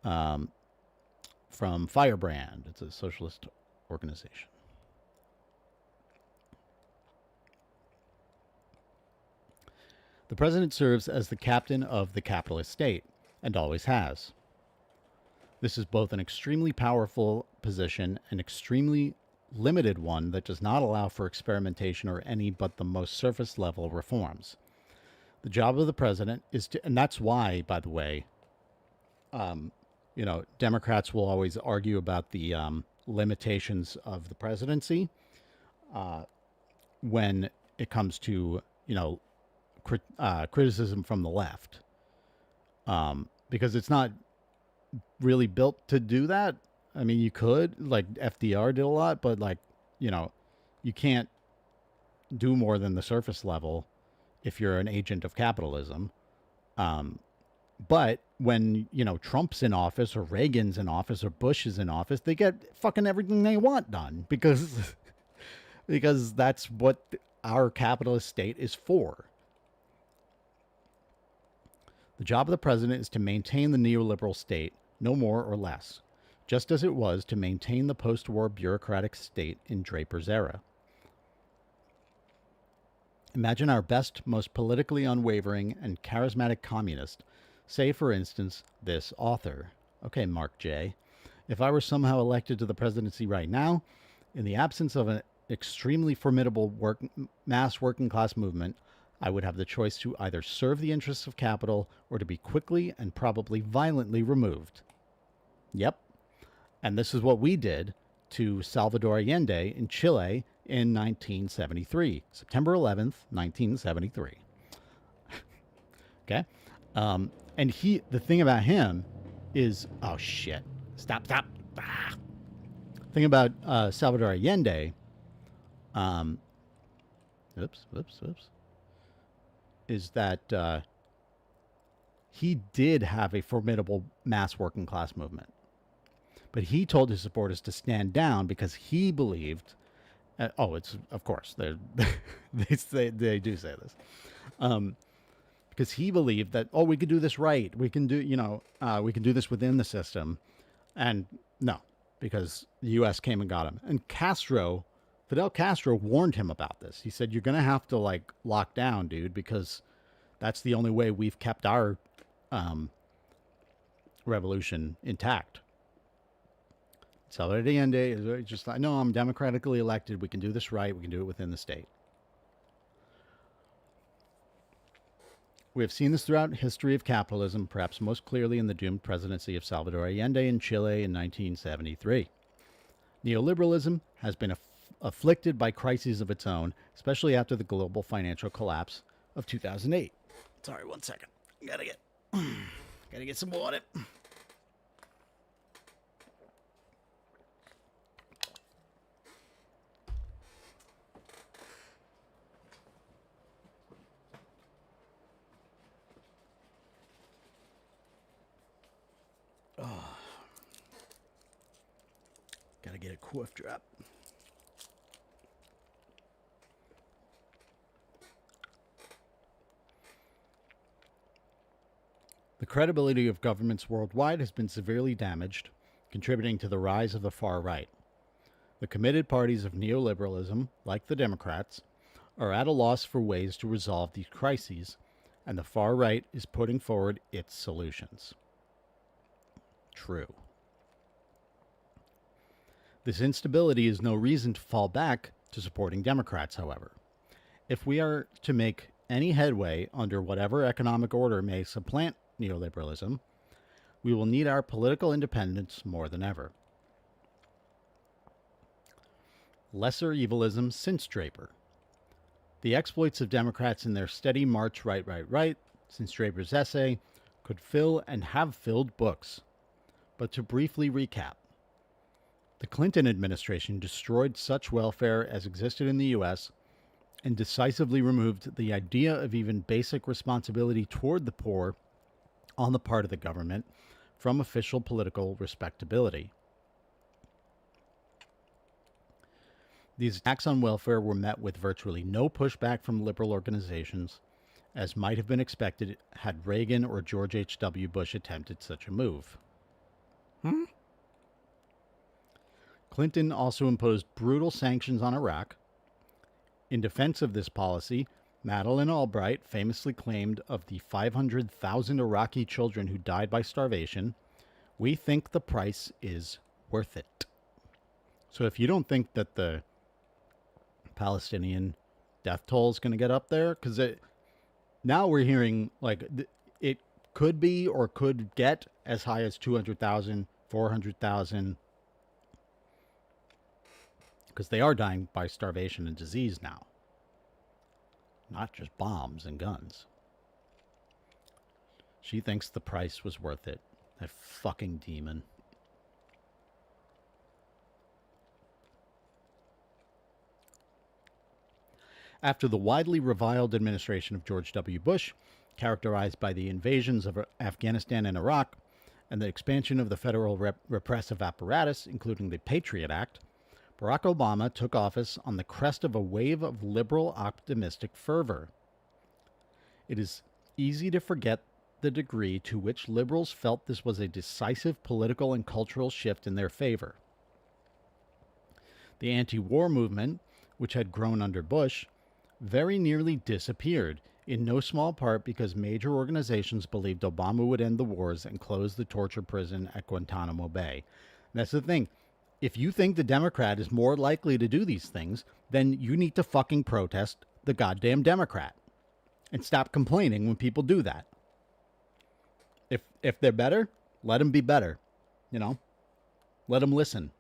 from Firebrand. It's a socialist organization. The president serves as the captain of the capitalist state, and always has. This is both an extremely powerful position and extremely limited one that does not allow for experimentation or any but the most surface level reforms. The job of the president is to, and that's why, by the way, Democrats will always argue about the limitations of the presidency when it comes to, criticism from the left, because it's not really built to do that. I mean, you could, like FDR did a lot, but you can't do more than the surface level if you're an agent of capitalism. But when, Trump's in office or Reagan's in office or Bush is in office, they get fucking everything they want done because that's what our capitalist state is for. The job of the president is to maintain the neoliberal state, no more or less, just as it was to maintain the post-war bureaucratic state in Draper's era. Imagine our best, most politically unwavering and charismatic communist, say, for instance, this author. Okay, Mark J. If I were somehow elected to the presidency right now, in the absence of an extremely formidable mass working class movement, I would have the choice to either serve the interests of capital or to be quickly and probably violently removed. Yep. And this is what we did to Salvador Allende in Chile in 1973, September 11th, 1973. Okay. And the thing about him is, oh shit, stop. Thing about Salvador Allende, is that he did have a formidable mass working class movement. But he told his supporters to stand down because he believed, it's, of course, they do say this, because he believed that, we could do this right. We can do, we can do this within the system. And no, because the U.S. came and got him. And Fidel Castro warned him about this. He said, you're going to have to lock down, dude, because that's the only way we've kept our revolution intact. Salvador Allende is just like, no, I'm democratically elected. We can do this right. We can do it within the state. We have seen this throughout history of capitalism, perhaps most clearly in the doomed presidency of Salvador Allende in Chile in 1973. Neoliberalism has been afflicted by crises of its own, especially after the global financial collapse of 2008. Sorry, 1 second. Gotta get some water. Gotta get a cough drop. The credibility of governments worldwide has been severely damaged, contributing to the rise of the far right. The committed parties of neoliberalism, like the Democrats, are at a loss for ways to resolve these crises, and the far right is putting forward its solutions. True. This instability is no reason to fall back to supporting Democrats, however. If we are to make any headway under whatever economic order may supplant neoliberalism, we will need our political independence more than ever. Lesser evilism since Draper. The exploits of Democrats in their steady march right since Draper's essay could fill and have filled books. But to briefly recap, The Clinton administration destroyed such welfare as existed in the U.S. and decisively removed the idea of even basic responsibility toward the poor on the part of the government from official political respectability. These attacks on welfare were met with virtually no pushback from liberal organizations, as might have been expected had Reagan or George H.W. Bush attempted such a move. Clinton also imposed brutal sanctions on Iraq. In defense of this policy, Madeleine Albright famously claimed of the 500,000 Iraqi children who died by starvation, "We think the price is worth it." So if you don't think that the Palestinian death toll is going to get up there, because now we're hearing like it could be or could get as high as 200,000, 400,000, because they are dying by starvation and disease now, not just bombs and guns. She thinks the price was worth it. That fucking demon. After the widely reviled administration of George W. Bush, characterized by the invasions of Afghanistan and Iraq and the expansion of the federal repressive apparatus, including the Patriot Act, Barack Obama took office on the crest of a wave of liberal optimistic fervor. It is easy to forget the degree to which liberals felt this was a decisive political and cultural shift in their favor. The anti-war movement, which had grown under Bush, very nearly disappeared, in no small part because major organizations believed Obama would end the wars and close the torture prison at Guantanamo Bay. And that's the thing. If you think the Democrat is more likely to do these things, then you need to fucking protest the goddamn Democrat and stop complaining when people do that. If they're better, let them be better. Let them listen.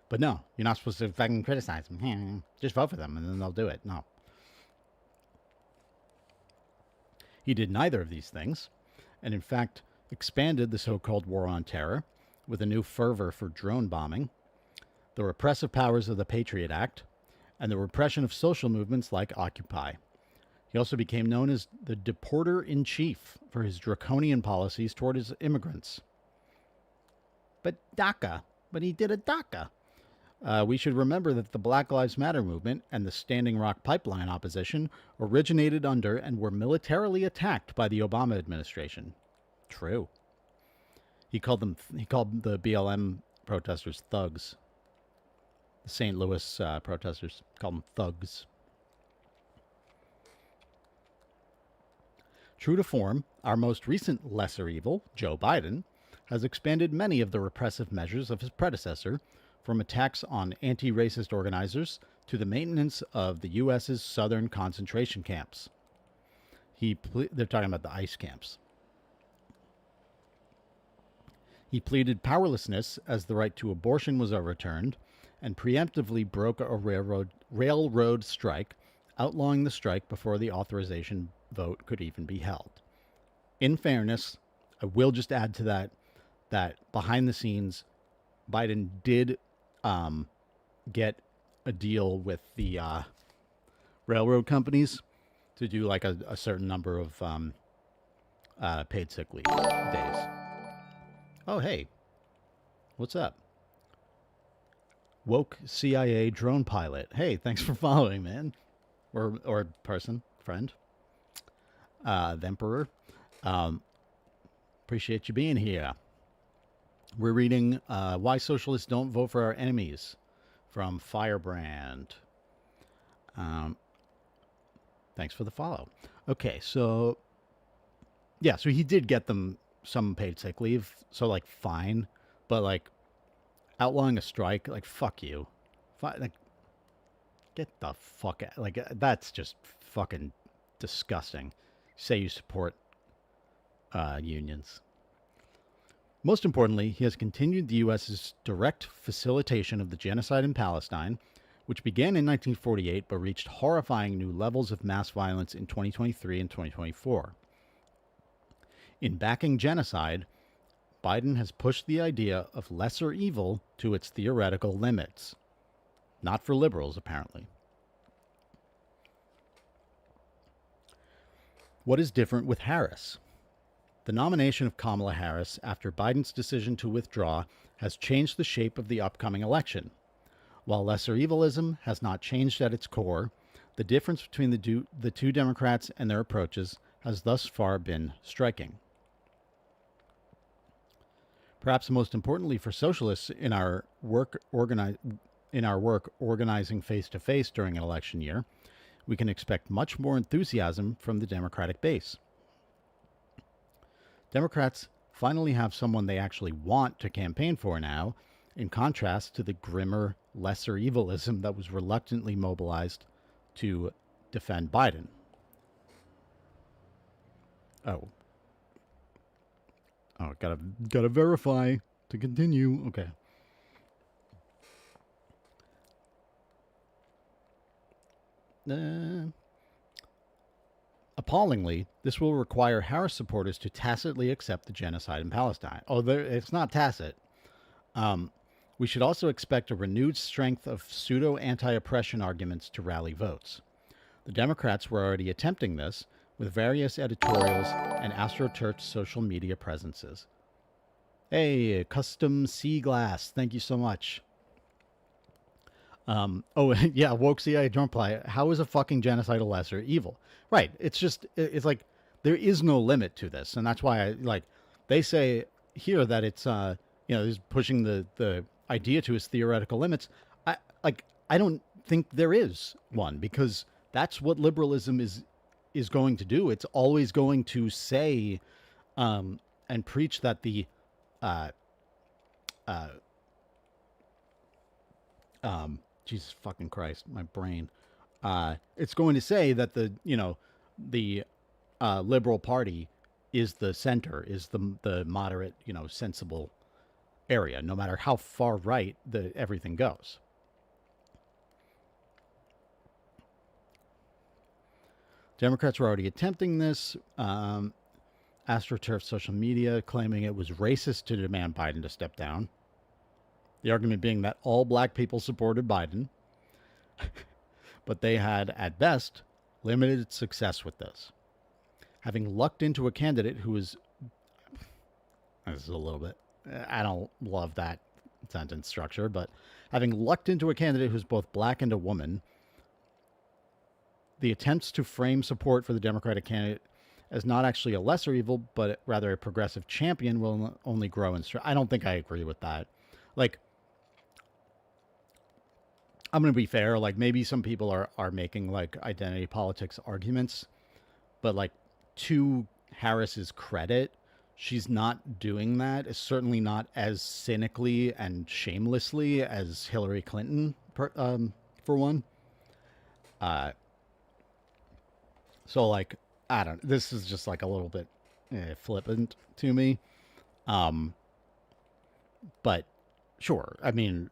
But no, you're not supposed to fucking criticize them. Just vote for them and then they'll do it. No. He did neither of these things, and in fact expanded the so-called war on terror with a new fervor for drone bombing, the repressive powers of the Patriot Act, and the repression of social movements like Occupy. He also became known as the deporter-in-chief for his draconian policies toward his immigrants. But he did a DACA. We should remember that the Black Lives Matter movement and the Standing Rock Pipeline opposition originated under and were militarily attacked by the Obama administration. True. He called the BLM protesters thugs. The St. Louis protesters called them thugs. True to form, our most recent lesser evil, Joe Biden, has expanded many of the repressive measures of his predecessor, from attacks on anti-racist organizers to the maintenance of the U.S.'s southern concentration camps. They're talking about the ICE camps. He pleaded powerlessness as the right to abortion was overturned and preemptively broke a railroad strike, outlawing the strike before the authorization vote could even be held. In fairness, I will just add to that behind the scenes, Biden did get a deal with the railroad companies to do like a certain number of paid sick leave days. Oh, hey, what's up? Woke CIA drone pilot. Hey, thanks for following, man. Or person, friend. The Emperor. Appreciate you being here. We're reading Why Socialists Don't Vote for Our Enemies from Firebrand. Thanks for the follow. Okay, so he did get them some paid sick leave, so like fine, but like outlawing a strike, like fuck you. Like get the fuck out. Like that's just fucking disgusting. Say you support unions. Most importantly, he has continued the U.S.'s direct facilitation of the genocide in Palestine, which began in 1948 but reached horrifying new levels of mass violence in 2023 and 2024. In backing genocide, Biden has pushed the idea of lesser evil to its theoretical limits. Not for liberals, apparently. What is different with Harris? The nomination of Kamala Harris after Biden's decision to withdraw has changed the shape of the upcoming election. While lesser evilism has not changed at its core, the difference between the two Democrats and their approaches has thus far been striking. Perhaps most importantly for socialists in our work organizing face-to-face during an election year, we can expect much more enthusiasm from the Democratic base. Democrats finally have someone they actually want to campaign for now, in contrast to the grimmer, lesser evilism that was reluctantly mobilized to defend Biden. Oh, gotta verify to continue. Okay. Appallingly, this will require Harris supporters to tacitly accept the genocide in Palestine. Oh, it's not tacit. We should also expect a renewed strength of pseudo anti-oppression arguments to rally votes. The Democrats were already attempting this with various editorials and AstroTurf's social media presences. Hey, Custom Sea Glass, thank you so much. Yeah, woke CIA don't play. How is a fucking genocide a lesser evil? Right. It's like there is no limit to this, and that's why they say here that it's is pushing the idea to its theoretical limits. I don't think there is one, because that's what liberalism is going to do. It's always going to say and preach that the Jesus fucking Christ, my brain. It's going to say that the Liberal Party is the center, is the moderate, sensible area, no matter how far right everything goes. Democrats were already attempting this. AstroTurf social media claiming it was racist to demand Biden to step down. The argument being that all black people supported Biden, but they had, at best, limited success with this. Having lucked into a candidate who was... This is a little bit... I don't love that sentence structure, but having lucked into a candidate who's both black and a woman, the attempts to frame support for the Democratic candidate as not actually a lesser evil, but rather a progressive champion will only grow in strength. I don't think I agree with that. I'm going to be fair. Maybe some people are making identity politics arguments, but to Harris's credit, she's not doing that. It's certainly not as cynically and shamelessly as Hillary Clinton, for one. So I don't. This is just a little bit flippant to me. But sure. I mean.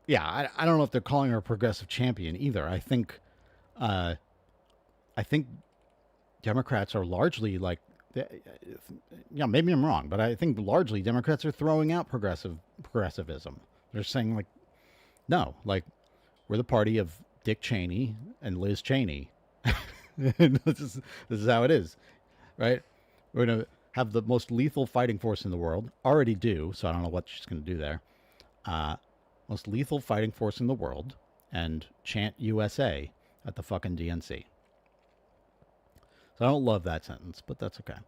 Yeah, I don't know if they're calling her a progressive champion either. I think Democrats are largely maybe I'm wrong, but I think largely Democrats are throwing out progressivism. They're saying no, we're the party of Dick Cheney and Liz Cheney. This is how it is, right? We're going to have the most lethal fighting force in the world. Already do, so I don't know what she's going to do there. Most lethal fighting force in the world, and chant USA at the fucking DNC. So I don't love that sentence, but that's okay.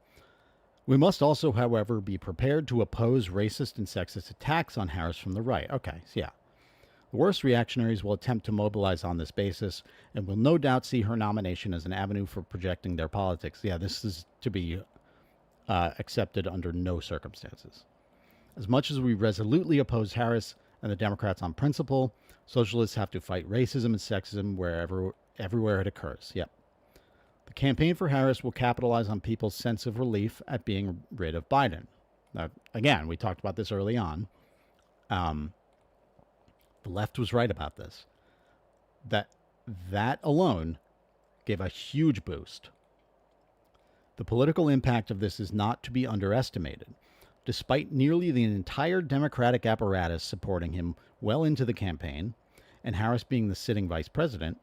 We must also, however, be prepared to oppose racist and sexist attacks on Harris from the right. Okay, so yeah. The worst reactionaries will attempt to mobilize on this basis and will no doubt see her nomination as an avenue for projecting their politics. Yeah, this is to be accepted under no circumstances. As much as we resolutely oppose Harris and the Democrats on principle, socialists have to fight racism and sexism everywhere it occurs. Yep. The campaign for Harris will capitalize on people's sense of relief at being rid of Biden. Now, again, we talked about this early on. The left was right about this. That alone gave a huge boost. The political impact of this is not to be underestimated. Despite nearly the entire Democratic apparatus supporting him well into the campaign, and Harris being the sitting vice president,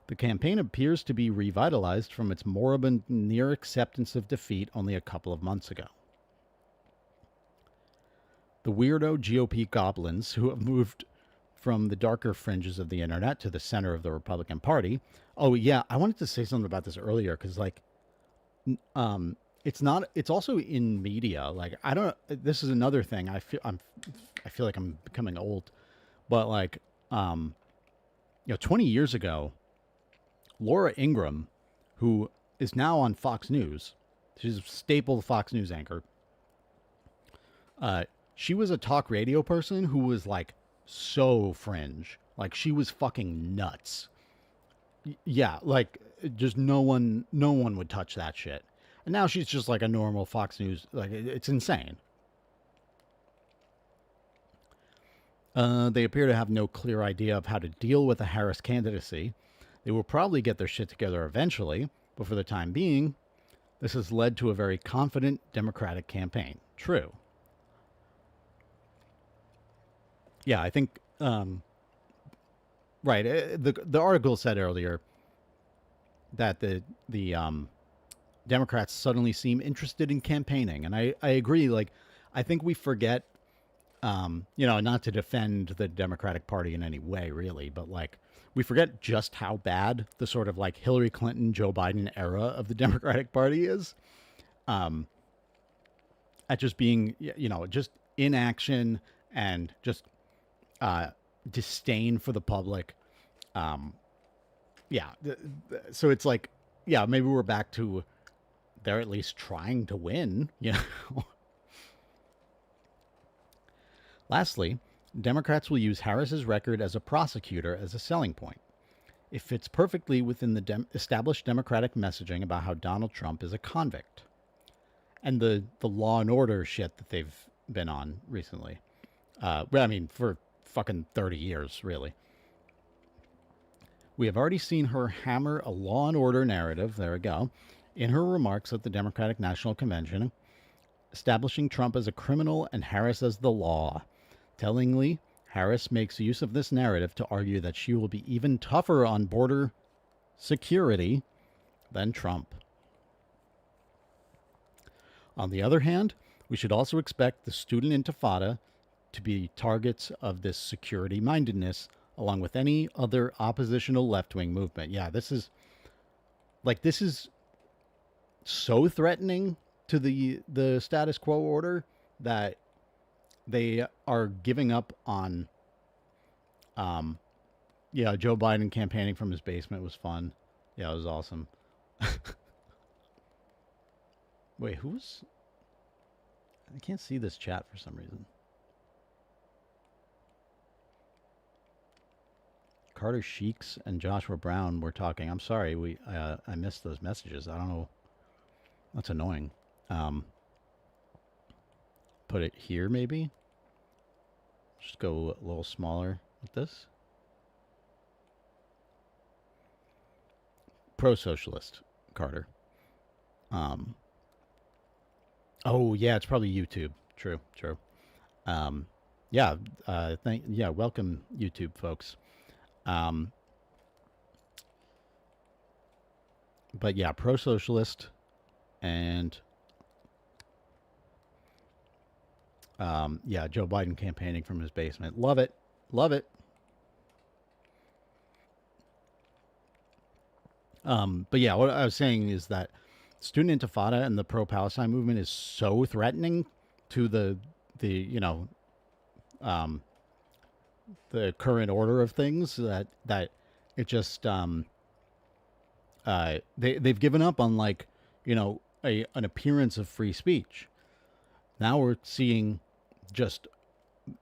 the campaign appears to be revitalized from its moribund near acceptance of defeat only a couple of months ago. The weirdo GOP goblins who have moved from the darker fringes of the internet to the center of the Republican Party. Oh yeah, I wanted to say something about this earlier because it's not. It's also in media. Like I don't. This is another thing. I feel like I'm becoming old, but 20 years ago, Laura Ingraham, who is now on Fox News, she's a staple Fox News anchor. She was a talk radio person who was like so fringe. Like she was fucking nuts. Yeah, like just no one would touch that shit. And now she's just like a normal Fox News. Like it's insane. They appear to have no clear idea of how to deal with the Harris candidacy. They will probably get their shit together eventually, but for the time being, this has led to a very confident Democratic campaign. True. Yeah, I think right. The article said earlier that the Democrats suddenly seem interested in campaigning, and I agree. Like, I think we forget, not to defend the Democratic Party in any way, really, but like we forget just how bad the sort of like Hillary Clinton, Joe Biden era of the Democratic Party is, at just being, just inaction and just disdain for the public. So it's like, yeah, maybe we're back to they're at least trying to win, Lastly, Democrats will use Harris's record as a prosecutor as a selling point. It fits perfectly within the established Democratic messaging about how Donald Trump is a convict and the law and order shit that they've been on recently. For fucking 30 years, really. We have already seen her hammer a law and order narrative, there we go, in her remarks at the Democratic National Convention, establishing Trump as a criminal and Harris as the law. Tellingly, Harris makes use of this narrative to argue that she will be even tougher on border security than Trump. On the other hand, we should also expect the student intifada to be targets of this security mindedness, along with any other oppositional left-wing movement. Yeah, this is so threatening to the status quo order that they are giving up on. Joe Biden campaigning from his basement was fun. Yeah, it was awesome. Wait, I can't see this chat for some reason. Carter Sheiks and Joshua Brown were talking. I'm sorry, I missed those messages. I don't know. That's annoying. Put it here, maybe. Just go a little smaller with this. Pro-socialist, Carter. Oh yeah, it's probably YouTube. True. Welcome YouTube folks. But yeah, pro-socialist and Joe Biden campaigning from his basement. Love it. But yeah, what I was saying is that student intifada and the pro-Palestine movement is so threatening to the current order of things that it just they've given up on an appearance of free speech. Now we're seeing just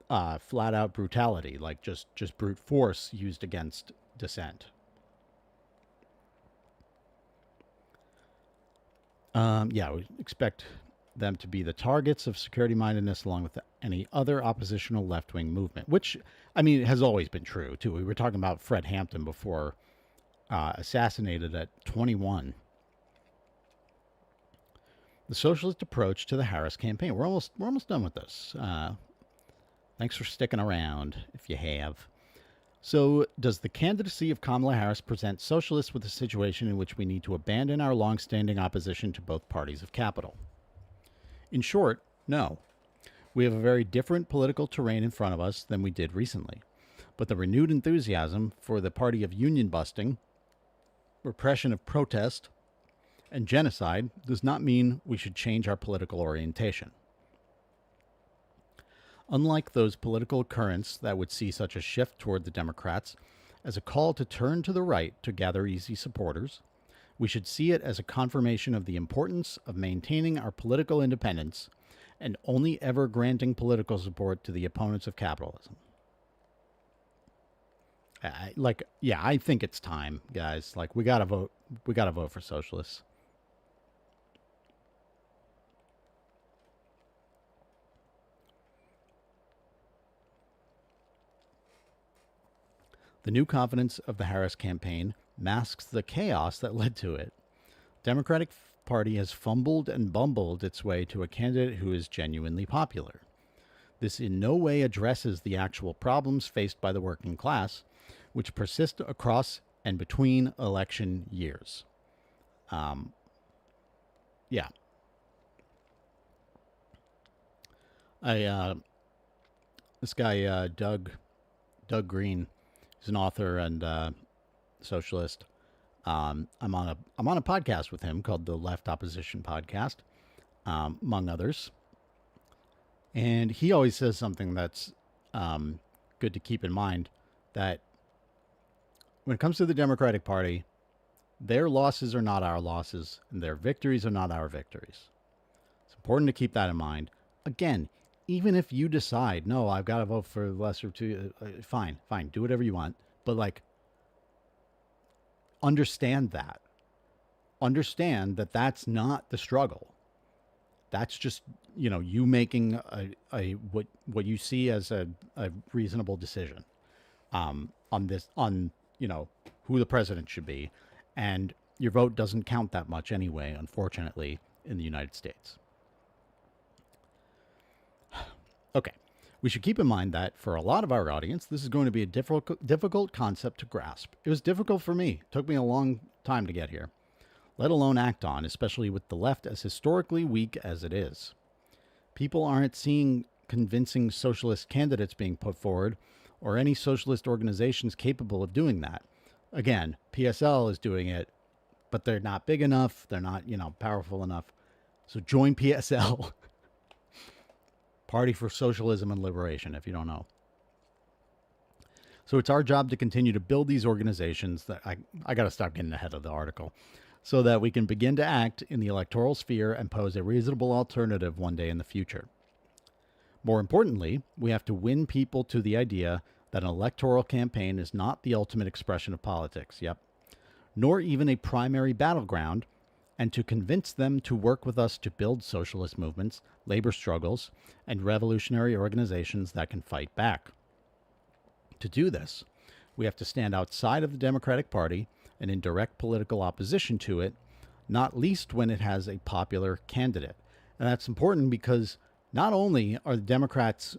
flat out brutality, like just brute force used against dissent. We expect them to be the targets of security mindedness along with any other oppositional left-wing movement, which, has always been true, too. We were talking about Fred Hampton before, assassinated at 21. The socialist approach to the Harris campaign. We're almost done with this. Thanks for sticking around, if you have. So, does the candidacy of Kamala Harris present socialists with a situation in which we need to abandon our longstanding opposition to both parties of capital? In short, no. We have a very different political terrain in front of us than we did recently. But the renewed enthusiasm for the party of union busting, repression of protest, and genocide does not mean we should change our political orientation. Unlike those political currents that would see such a shift toward the Democrats as a call to turn to the right to gather easy supporters, we should see it as a confirmation of the importance of maintaining our political independence and only ever granting political support to the opponents of capitalism. I think it's time, guys. Like, we gotta vote. We gotta vote for socialists. The new confidence of the Harris campaign masks the chaos that led to it. Democratic Party has fumbled and bumbled its way to a candidate who is genuinely popular. This in no way addresses the actual problems faced by the working class, which persist across and between election years. Yeah. This guy, Doug Green, he's an author and socialist. I'm on a podcast with him called the Left Opposition Podcast, among others. And he always says something that's good to keep in mind, that when it comes to the Democratic Party, their losses are not our losses, and their victories are not our victories. It's important to keep that in mind. Again, even if you decide, no, I've got to vote for the lesser two, fine, do whatever you want. But, like, understand that. Understand that that's not the struggle. That's just, you making what you see as a reasonable decision on who the president should be. And your vote doesn't count that much anyway, unfortunately, in the United States. Okay. We should keep in mind that for a lot of our audience, this is going to be a difficult concept to grasp. It was difficult for me. It took me a long time to get here, let alone act on, especially with the left as historically weak as it is. People aren't seeing convincing socialist candidates being put forward or any socialist organizations capable of doing that. Again, PSL is doing it, but they're not big enough. They're not, powerful enough. So join PSL. Party for Socialism and Liberation, if you don't know. So it's our job to continue to build these organizations that I got to stop getting ahead of the article, so that we can begin to act in the electoral sphere and pose a reasonable alternative one day in the future. More importantly, we have to win people to the idea that an electoral campaign is not the ultimate expression of politics, nor even a primary battleground, and to convince them to work with us to build socialist movements, labor struggles, and revolutionary organizations that can fight back. To do this, we have to stand outside of the Democratic Party and in direct political opposition to it, not least when it has a popular candidate. And that's important because not only are the Democrats,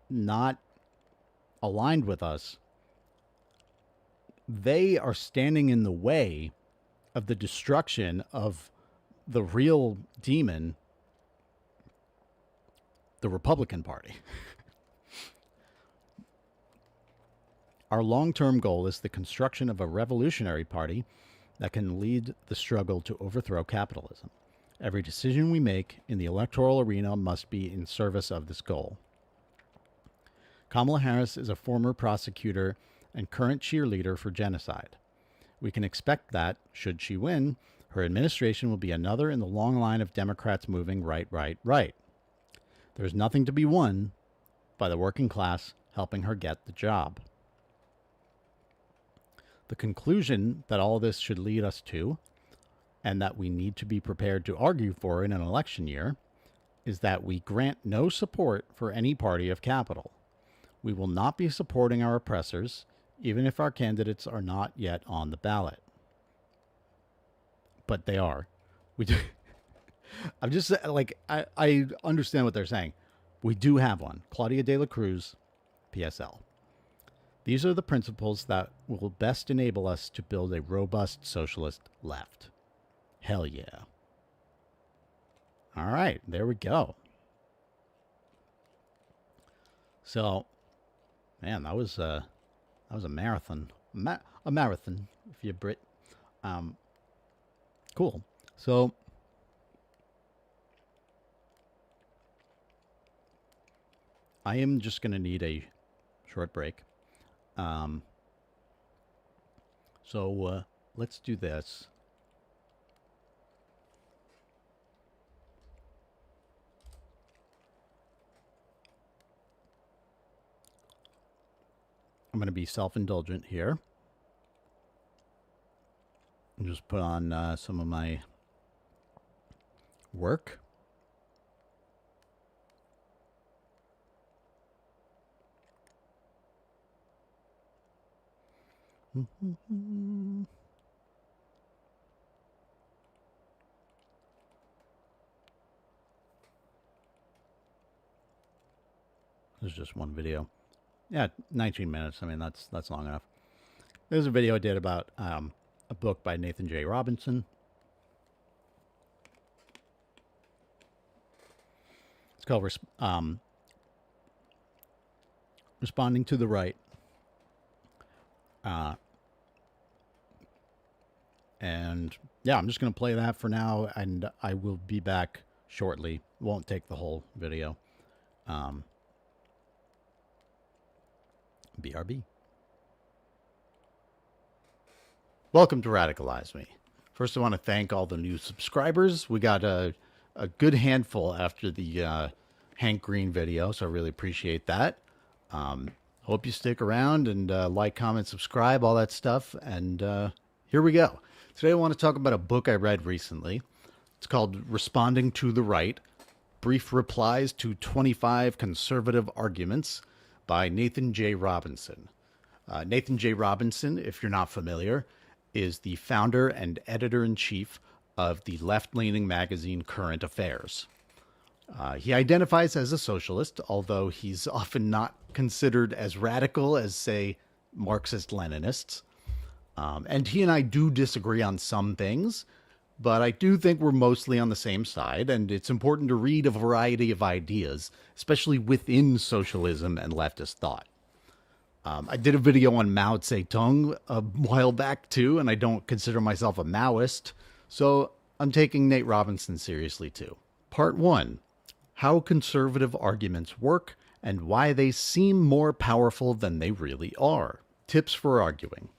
not aligned with us, they are standing in the way of the destruction of the real demon, the Republican Party. Our long-term goal is the construction of a revolutionary party that can lead the struggle to overthrow capitalism. Every decision we make in the electoral arena must be in service of this goal. Kamala Harris is a former prosecutor and current cheerleader for genocide. We can expect that, should she win, her administration will be another in the long line of Democrats moving right. There's nothing to be won by the working class helping her get the job. The conclusion that all this should lead us to, and that we need to be prepared to argue for in an election year, is that we grant no support for any party of capital. We will not be supporting our oppressors, even if our candidates are not yet on the ballot. But they are. I'm just like, I understand what they're saying. We do have one. Claudia de la Cruz, PSL. These are the principles that will best enable us to build a robust socialist left. Hell yeah. All right, there we go. So, man, that was a marathon. A marathon, if you're Brit. Cool. So, I am just going to need a short break. So let's do this. I'm going to be self-indulgent here. And just put on some of my work. There's just one video. Yeah, 19 minutes. I mean, that's long enough. There's a video I did about a book by Nathan J. Robinson. It's called Responding to the Right. And yeah, I'm just going to play that for now, and I will be back shortly. Won't take the whole video. BRB. Welcome to Radicalize Me. First, I want to thank all the new subscribers. We got a good handful after the Hank Green video, so I really appreciate that. Hope you stick around and like, comment, subscribe, all that stuff. And here we go. Today I want to talk about a book I read recently. It's called Responding to the Right, Brief Replies to 25 Conservative Arguments by Nathan J. Robinson. Nathan J. Robinson, if you're not familiar, is the founder and editor-in-chief of the left-leaning magazine Current Affairs. He identifies as a socialist, although he's often not considered as radical as, say, Marxist-Leninists. And he and I do disagree on some things, but I do think we're mostly on the same side, and it's important to read a variety of ideas, especially within socialism and leftist thought. I did a video on Mao Zedong a while back, too, and I don't consider myself a Maoist, so I'm taking Nate Robinson seriously, too. Part 1. How conservative arguments work and why they seem more powerful than they really are. Tips for arguing.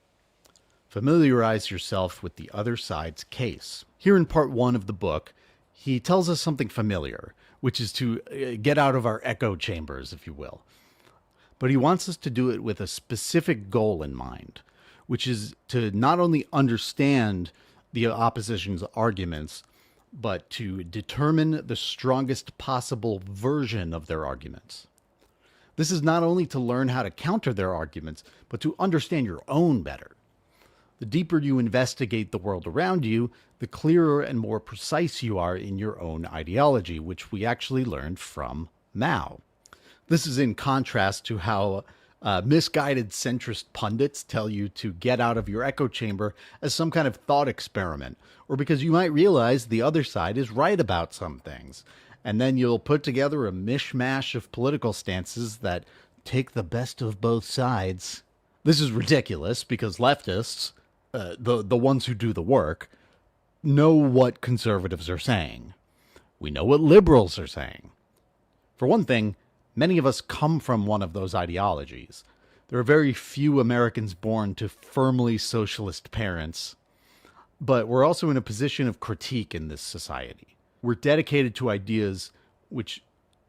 Familiarize yourself with the other side's case. Here in part 1 of the book, he tells us something familiar, which is to get out of our echo chambers, if you will. But he wants us to do it with a specific goal in mind, which is to not only understand the opposition's arguments, but to determine the strongest possible version of their arguments. This is not only to learn how to counter their arguments, but to understand your own better. The deeper you investigate the world around you, the clearer and more precise you are in your own ideology, which we actually learned from Mao. This is in contrast to how misguided centrist pundits tell you to get out of your echo chamber as some kind of thought experiment, or because you might realize the other side is right about some things. And then you'll put together a mishmash of political stances that take the best of both sides. This is ridiculous because leftists, the ones who do the work, know what conservatives are saying. We know what liberals are saying. For one thing, many of us come from one of those ideologies. There are very few Americans born to firmly socialist parents, but we're also in a position of critique in this society. We're dedicated to ideas which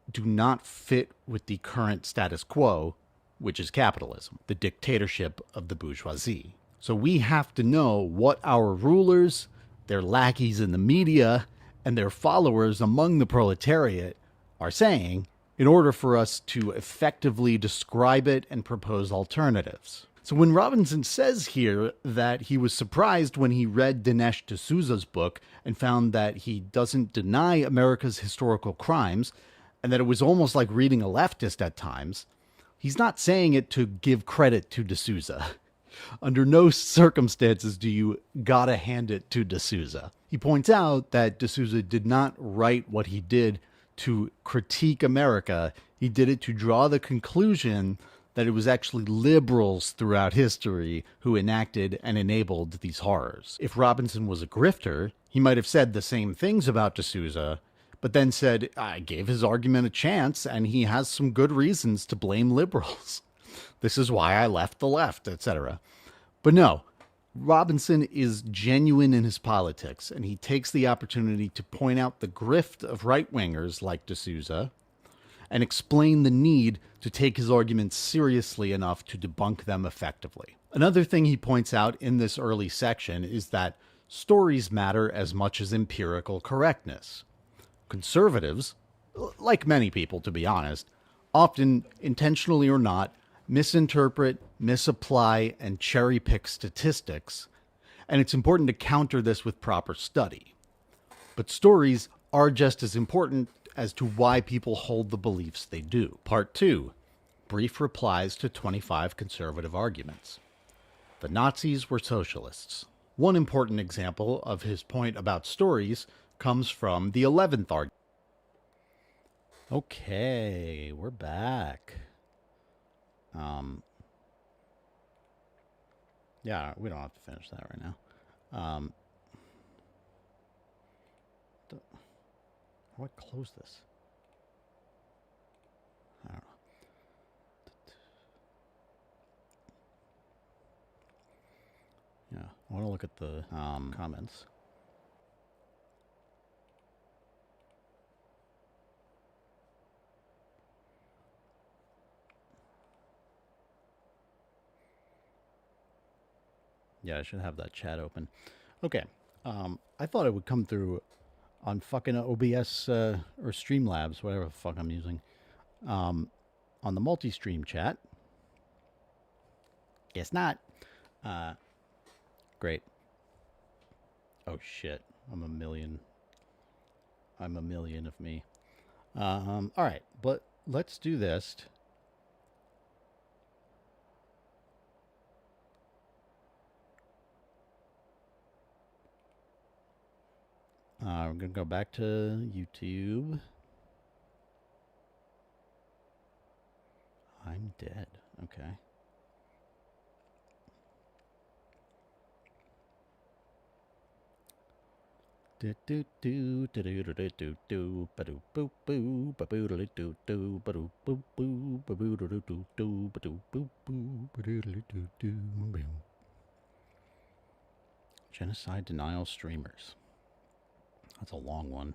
do not fit with the current status quo, which is capitalism, the dictatorship of the bourgeoisie. So we have to know what our rulers, their lackeys in the media, and their followers among the proletariat are saying in order for us to effectively describe it and propose alternatives. So when Robinson says here that he was surprised when he read Dinesh D'Souza's book and found that he doesn't deny America's historical crimes and that it was almost like reading a leftist at times, he's not saying it to give credit to D'Souza. Under no circumstances do you gotta hand it to D'Souza. He points out that D'Souza did not write what he did to critique America. He did it to draw the conclusion that it was actually liberals throughout history who enacted and enabled these horrors. If Robinson was a grifter, he might have said the same things about D'Souza, but then said, I gave his argument a chance and he has some good reasons to blame liberals. This is why I left the left, etc. But no, Robinson is genuine in his politics, and he takes the opportunity to point out the grift of right-wingers like D'Souza and explain the need to take his arguments seriously enough to debunk them effectively. Another thing he points out in this early section is that stories matter as much as empirical correctness. Conservatives, like many people to be honest, often, intentionally or not, misinterpret, misapply, and cherry-pick statistics, and it's important to counter this with proper study. But stories are just as important as to why people hold the beliefs they do. Part 2. Brief replies to 25 conservative arguments. The Nazis were socialists. One important example of his point about stories comes from the 11th argument. Okay, we're back. Yeah, we don't have to finish that right now. How do I close this? I don't know. Yeah, I want to look at the comments. Yeah, I should have that chat open. Okay. I thought it would come through on fucking OBS or Streamlabs, whatever the fuck I'm using. On the multi-stream chat. Guess not. Great. Oh shit. I'm a million of me. Alright, but let's do this. We're going to go back to YouTube. I'm dead. Okay. Genocide denial streamers. That's a long one.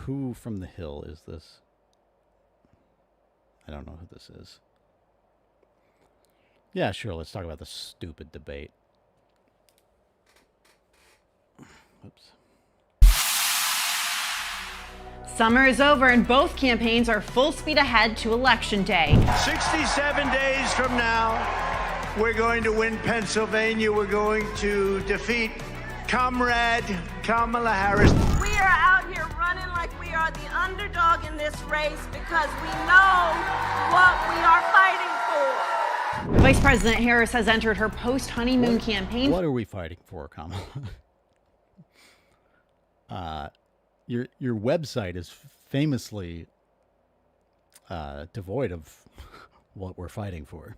Who from the Hill is this? I don't know who this is. Yeah, sure, let's talk about the stupid debate. Oops. Summer is over and both campaigns are full speed ahead to Election Day. 67 days from now, we're going to win Pennsylvania. We're going to defeat Comrade Kamala Harris. We are out here running like we are the underdog in this race because we know what we are fighting for. Vice President Harris has entered her post-honeymoon campaign. What are we fighting for, Kamala? Your website is famously devoid of what we're fighting for.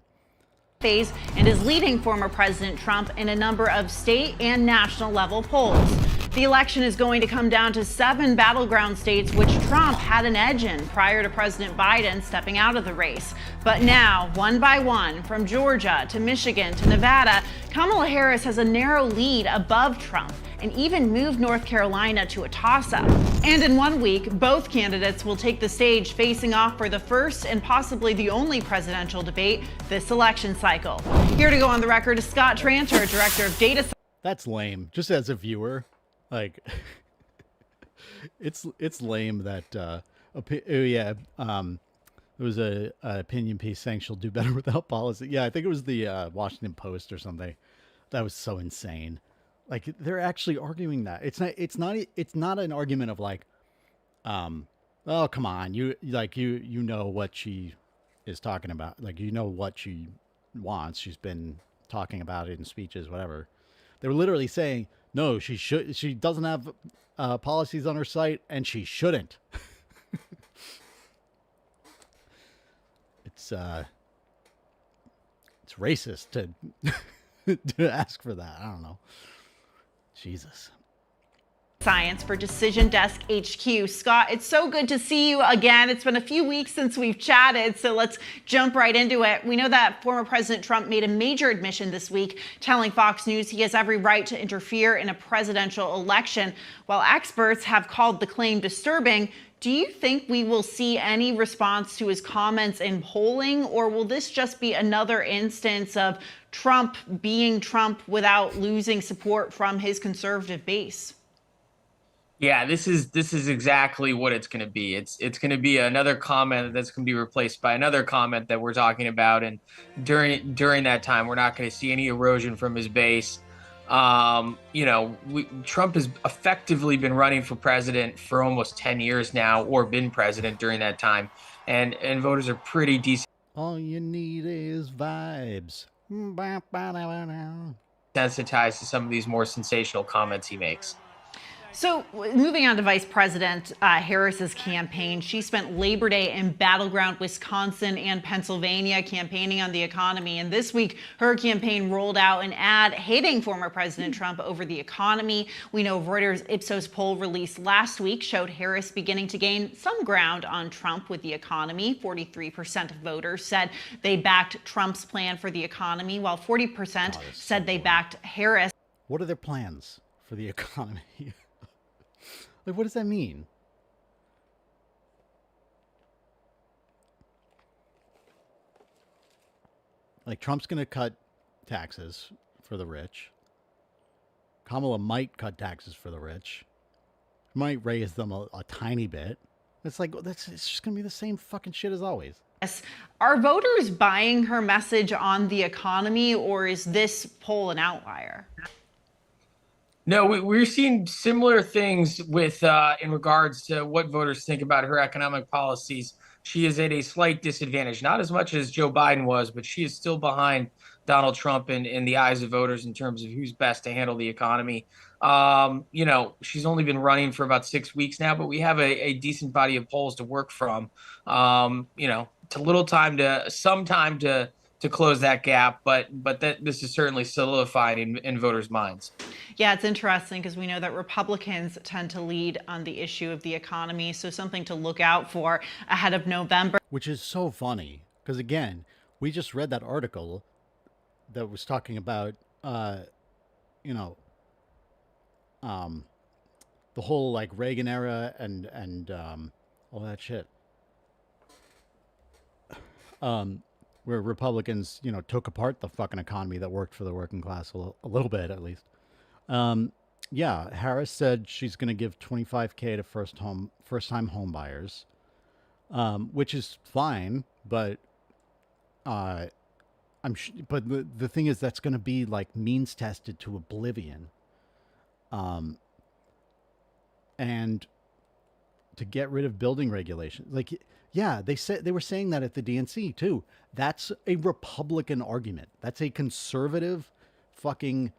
Phase and is leading former President Trump in a number of state and national level polls. The election is going to come down to 7 battleground states which Trump had an edge in prior to President Biden stepping out of the race. But now, one by one, from Georgia to Michigan to Nevada, Kamala Harris has a narrow lead above Trump and even moved North Carolina to a toss-up. And in 1 week, both candidates will take the stage facing off for the first and possibly the only presidential debate this election cycle. Here to go on the record is Scott Tranter, Director of Data Science. That's lame. Just as a viewer, like, It's lame that there was a opinion piece saying she'll do better without policy. Yeah, I think it was the Washington Post or something. That was so insane. Like they're actually arguing that. It's not an argument of like, oh come on, you know what she is talking about. Like you know what she wants. She's been talking about it in speeches, whatever. They were literally saying, no, she doesn't have policies on her site, and she shouldn't. It's racist to to ask for that. I don't know. Jesus. Science for Decision Desk HQ. Scott, it's so good to see you again. It's been a few weeks since we've chatted, so let's jump right into it. We know that former President Trump made a major admission this week, telling Fox News he has every right to interfere in a presidential election. While experts have called the claim disturbing, do you think we will see any response to his comments in polling, or will this just be another instance of Trump being Trump without losing support from his conservative base? Yeah, this is exactly what it's going to be. It's going to be another comment that's going to be replaced by another comment that we're talking about, and during that time, we're not going to see any erosion from his base. Trump has effectively been running for president for almost 10 years now, or been president during that time, and voters are pretty decent. All you need is vibes. Desensitized to some of these more sensational comments he makes. So moving on to Vice President Harris's campaign, she spent Labor Day in battleground Wisconsin and Pennsylvania campaigning on the economy. And this week, her campaign rolled out an ad hating former President Trump over the economy. We know Reuters Ipsos poll released last week showed Harris beginning to gain some ground on Trump with the economy. 43% of voters said they backed Trump's plan for the economy, while 40% said they backed Harris. What are their plans for the economy? Like, what does that mean? Like, Trump's going to cut taxes for the rich. Kamala might cut taxes for the rich. Might raise them a tiny bit. It's just going to be the same fucking shit as always. Are voters buying her message on the economy, or is this poll an outlier? No, we're seeing similar things with in regards to what voters think about her economic policies. She is at a slight disadvantage, not as much as Joe Biden was, but she is still behind Donald Trump in the eyes of voters in terms of who's best to handle the economy. She's only been running for about 6 weeks now, but we have a decent body of polls to work from. It's some time to close that gap, but this is certainly solidified in voters' minds. Yeah, it's interesting because we know that Republicans tend to lead on the issue of the economy, so something to look out for ahead of November. Which is so funny because, again, we just read that article that was talking about, the whole like Reagan era and all that shit. Where Republicans, took apart the fucking economy that worked for the working class a little bit at least. Harris said she's going to give $25,000 to first-time home buyers, which is fine, but but the thing is that's going to be like means tested to oblivion, and to get rid of building regulations, they were saying that at the DNC too. That's a Republican argument. That's a conservative fucking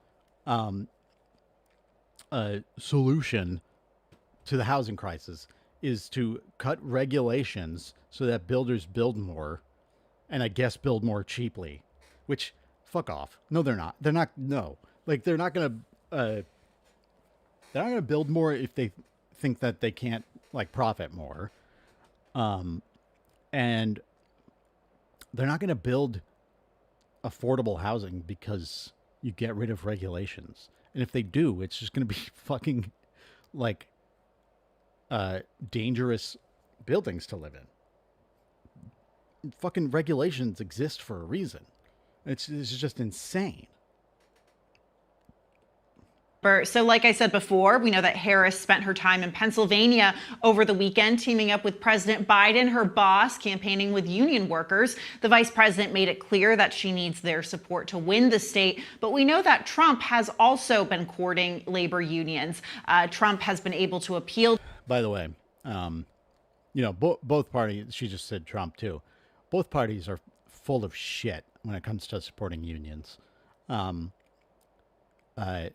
solution to the housing crisis, is to cut regulations so that builders build more, and I guess build more cheaply. Which, fuck off. No, they're not. They're not. No, like they're not gonna build more if they think that they can't like profit more. And they're not going to build affordable housing because you get rid of regulations. And if they do, it's just going to be fucking like dangerous buildings to live in. Fucking regulations exist for a reason. It's just insane. So like I said before, we know that Harris spent her time in Pennsylvania over the weekend, teaming up with President Biden, her boss, campaigning with union workers. The vice president made it clear that she needs their support to win the state. But we know that Trump has also been courting labor unions. Trump has been able to appeal. By the way, both parties, she just said Trump too, both parties are full of shit when it comes to supporting unions.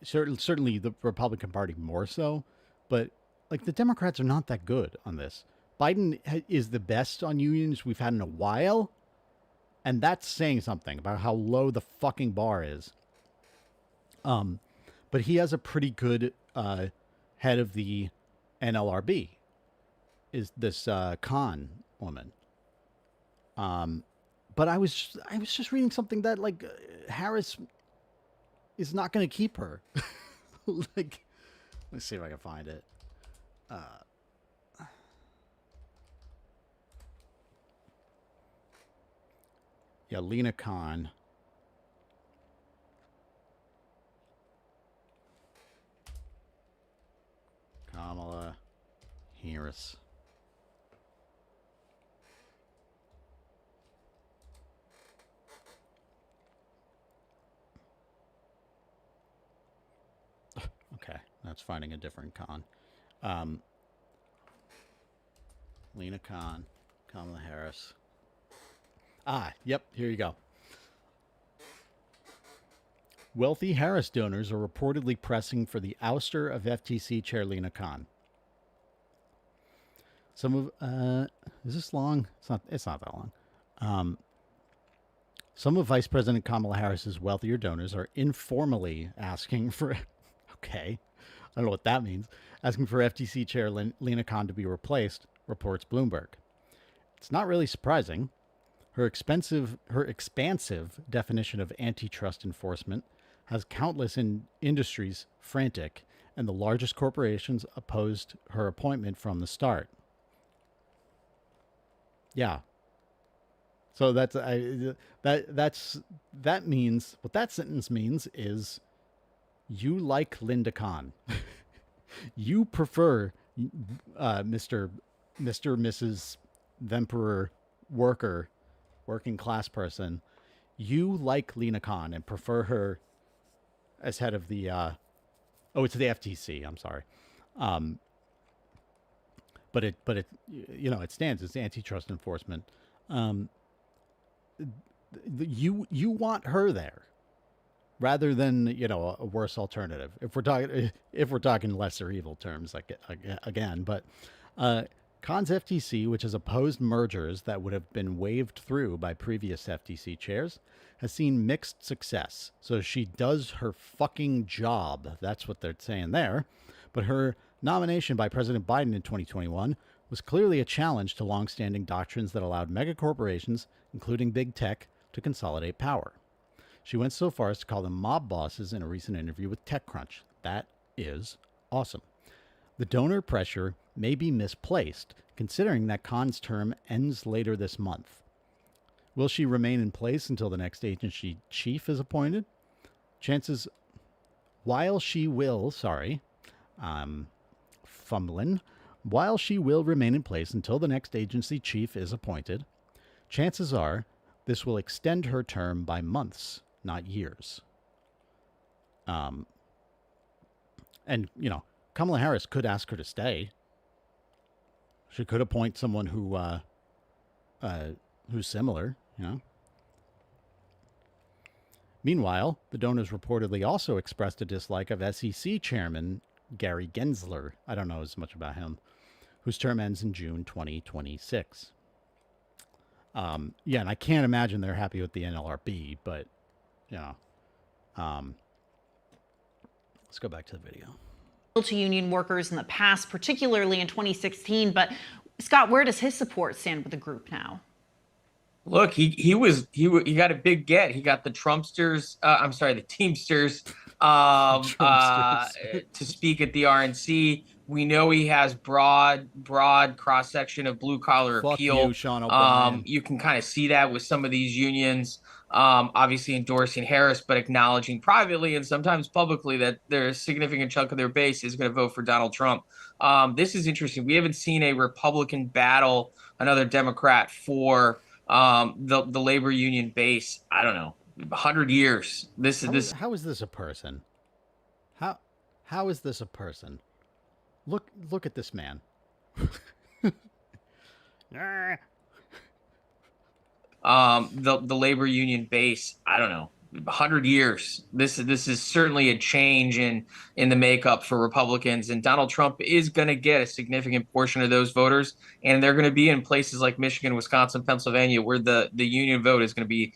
Certainly the Republican Party more so, but like the Democrats are not that good on this. Biden is the best on unions we've had in a while, and that's saying something about how low the fucking bar is. But he has a pretty good head of the NLRB, is this Khan woman. But I was just reading something that like Harris is not going to keep her. Like, let's see if I can find it. Yeah, Lena Khan. Kamala Harris. Okay, that's finding a different Khan. Lena Khan, Kamala Harris. Yep, here you go. Wealthy Harris donors are reportedly pressing for the ouster of FTC Chair Lena Khan. Some of is this long? It's not that long. Some of Vice President Kamala Harris's wealthier donors are informally asking for okay, I don't know what that means. Asking for FTC Chair Lena Khan to be replaced, reports Bloomberg. It's not really surprising. Her expansive definition of antitrust enforcement has countless industries frantic, and the largest corporations opposed her appointment from the start. Yeah. So that means what that sentence means is you like Linda Khan. You prefer Mr. Mrs. Emperor working class person. You like Lena Khan and prefer her as head of the it's the FTC, I'm sorry. But it it stands as antitrust enforcement. You want her there rather than a worse alternative. If we're talking lesser evil terms, like again, but Khan's FTC, which has opposed mergers that would have been waved through by previous FTC chairs, has seen mixed success. So she does her fucking job. That's what they're saying there. But her nomination by President Biden in 2021 was clearly a challenge to longstanding doctrines that allowed megacorporations, including big tech, to consolidate power. She went so far as to call them mob bosses in a recent interview with TechCrunch. That is awesome. The donor pressure may be misplaced, considering that Khan's term ends later this month. Will she remain in place until the next agency chief is appointed? While she will remain in place until the next agency chief is appointed, chances are this will extend her term by months, not years. And Kamala Harris could ask her to stay. She could appoint someone who's similar, Meanwhile, the donors reportedly also expressed a dislike of SEC Chairman Gary Gensler. I don't know as much about him, whose term ends in June 2026. And I can't imagine they're happy with the NLRB, but let's go back to the video. To union workers in the past, particularly in 2016. But Scott, where does his support stand with the group now? Look, he got a big get. He got the Teamsters to speak at the RNC. We know he has broad cross section of blue collar appeal. You, Sean O'Brien. You can kind of see that with some of these unions. obviously endorsing Harris, but acknowledging privately and sometimes publicly that there's a significant chunk of their base is going to vote for Donald Trump. This is interesting. We haven't seen a Republican battle another Democrat for the labor union base. I don't know, 100 years. How is this a person? How is this a person? Look at this man. The labor union base. I don't know, 100 years. This is certainly a change in the makeup for Republicans, and Donald Trump is going to get a significant portion of those voters, and they're going to be in places like Michigan, Wisconsin, Pennsylvania, where the union vote is going to be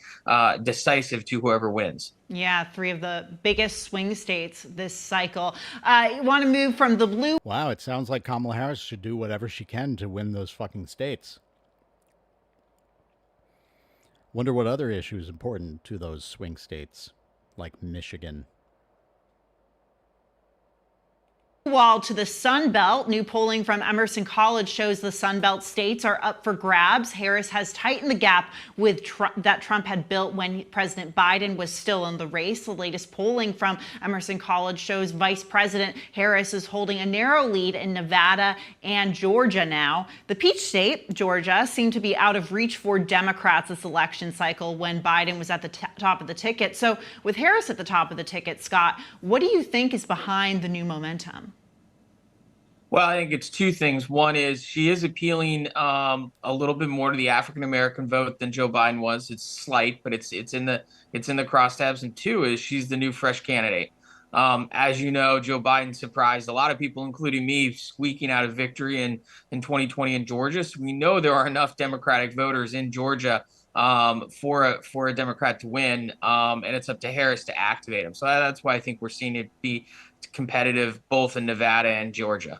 decisive to whoever wins. Yeah, 3 of the biggest swing states this cycle. You want to move from the blue. Wow, it sounds like Kamala Harris should do whatever she can to win those fucking states. Wonder what other issue is important to those swing states, like Michigan. Wall to the Sun Belt. New polling from Emerson College shows the Sun Belt states are up for grabs. Harris has tightened the gap with that Trump had built when President Biden was still in the race. The latest polling from Emerson College shows Vice President Harris is holding a narrow lead in Nevada and Georgia now. The Peach State, Georgia, seemed to be out of reach for Democrats this election cycle when Biden was at the top of the ticket. So with Harris at the top of the ticket, Scott, what do you think is behind the new momentum? Well, I think it's 2 things. One is she is appealing a little bit more to the African American vote than Joe Biden was. It's slight, but it's in the crosstabs. And 2 is she's the new fresh candidate. As you know, Joe Biden surprised a lot of people, including me, squeaking out a victory in 2020 in Georgia. So we know there are enough Democratic voters in Georgia for a Democrat to win, and it's up to Harris to activate them. So that's why I think we're seeing it be competitive both in Nevada and Georgia.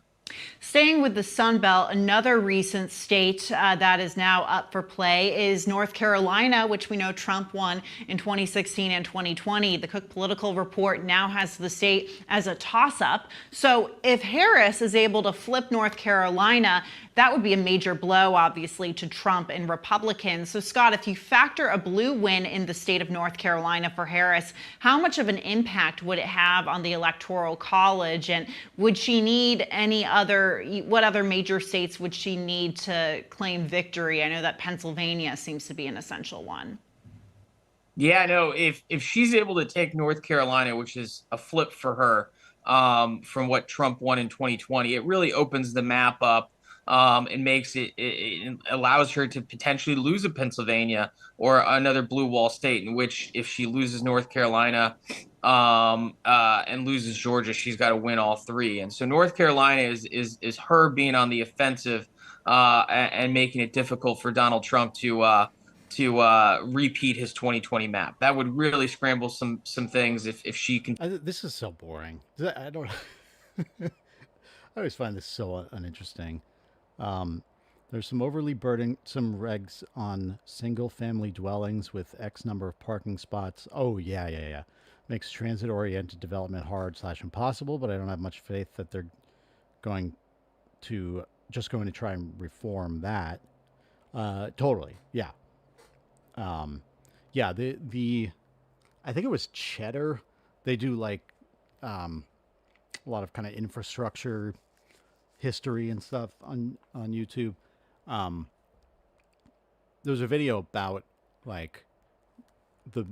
Staying with the Sun Belt, another recent state that is now up for play is North Carolina, which we know Trump won in 2016 and 2020. The Cook Political Report now has the state as a toss-up. So if Harris is able to flip North Carolina, that would be a major blow, obviously, to Trump and Republicans. So, Scott, if you factor a blue win in the state of North Carolina for Harris, how much of an impact would it have on the Electoral College? And would she need what other major states would she need to claim victory? I know that Pennsylvania seems to be an essential one. Yeah, no, if she's able to take North Carolina, which is a flip for her from what Trump won in 2020, it really opens the map up. And makes it allows her to potentially lose a Pennsylvania or another blue wall state, in which if she loses North Carolina and loses Georgia, she's got to win all 3. And so North Carolina is her being on the offensive and making it difficult for Donald Trump to repeat his 2020 map. That would really scramble some things if she can. This is so boring. I don't. I always find this so uninteresting. There's some overly burdensome regs on single-family dwellings with X number of parking spots. Oh, yeah. Makes transit-oriented development hard/impossible, but I don't have much faith that they're going to try and reform that. Totally, yeah. Yeah, the I think it was Cheddar. They do like a lot of kind of infrastructure history and stuff on YouTube. There was a video about like the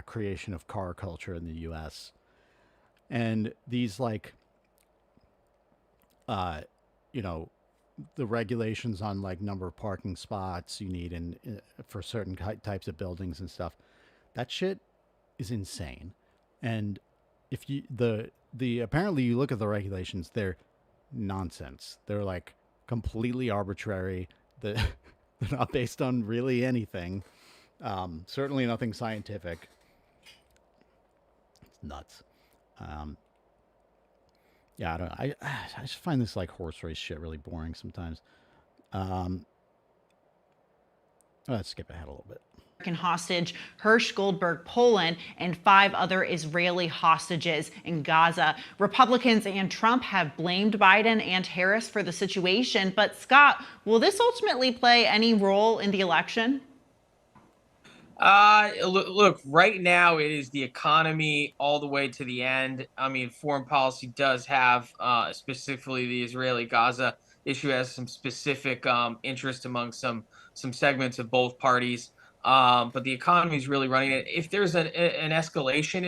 creation of car culture in the U.S. and these like the regulations on like number of parking spots you need in for certain types of buildings and stuff. That shit is insane. And if you apparently you look at the regulations, they're nonsense. They're like completely arbitrary. They're not based on really anything. Certainly nothing scientific. It's nuts. Yeah, I just find this like horse race shit really boring sometimes. Let's skip ahead a little bit. Hostage Hirsch Goldberg, Poland, and 5 other Israeli hostages in Gaza. Republicans and Trump have blamed Biden and Harris for the situation. But Scott, will this ultimately play any role in the election? Look, right now it is the economy all the way to the end. I mean, foreign policy does have, specifically the Israeli-Gaza issue has some specific interest among some segments of both parties. But the economy is really running it. If there's an escalation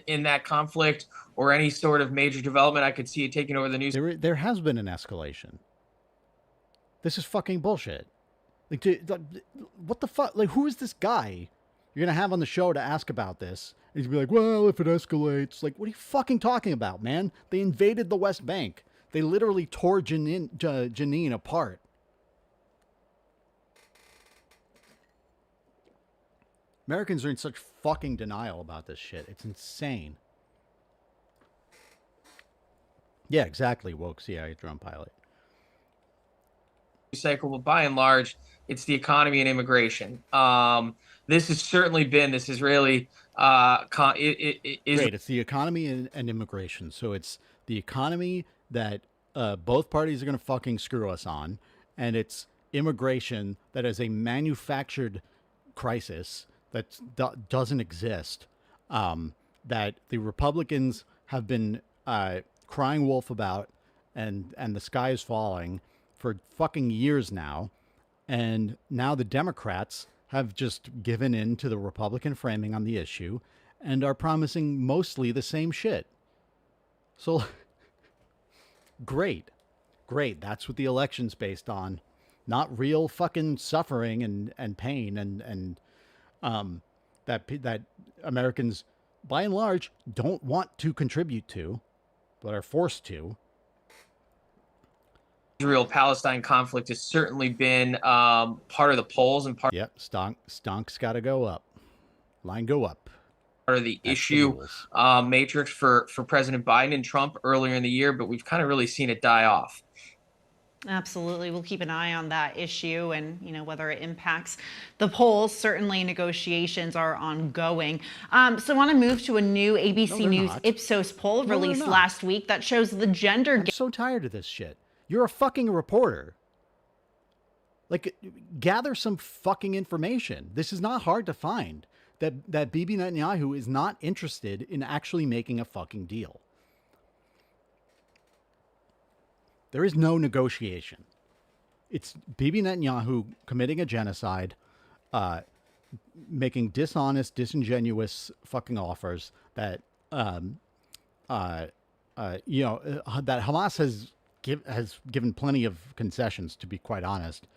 in that conflict or any sort of major development, I could see it taking over the news. There has been an escalation. This is fucking bullshit. Like, what the fuck? Like, who is this guy you're gonna have on the show to ask about this? And he's gonna be like, well, if it escalates, like, what are you fucking talking about, man? They invaded the West Bank. They literally tore Jenin apart. Americans are in such fucking denial about this shit. It's insane. Yeah, exactly. Woke CIA drone pilot. Cycle, but by and large, it's the economy and immigration. This has certainly been this Israeli. Great. It's the economy and immigration. So it's the economy that both parties are going to fucking screw us on, and it's immigration that is a manufactured crisis that doesn't exist. That the Republicans have been crying wolf about, and the sky is falling for fucking years now. And now the Democrats have just given in to the Republican framing on the issue and are promising mostly the same shit. So great. That's what the election's based on. Not real fucking suffering and pain and that Americans by and large don't want to contribute to, but are forced to. Israel-Palestine conflict has certainly been part of the polls and part. Yep, stonk's got to go up. Line go up. Part of the That's issue matrix for President Biden and Trump earlier in the year, but we've kind of really seen it die off. Absolutely. We'll keep an eye on that issue and, whether it impacts the polls. Certainly negotiations are ongoing. So I want to move to a new ABC News Ipsos poll released last week that shows the gender gap. I'm so tired of this shit. You're a fucking reporter. Like, gather some fucking information. This is not hard to find. That Bibi Netanyahu is not interested in actually making a fucking deal. There is no negotiation. It's Bibi Netanyahu committing a genocide, making dishonest, disingenuous fucking offers that, that Hamas has given plenty of concessions, to be quite honest.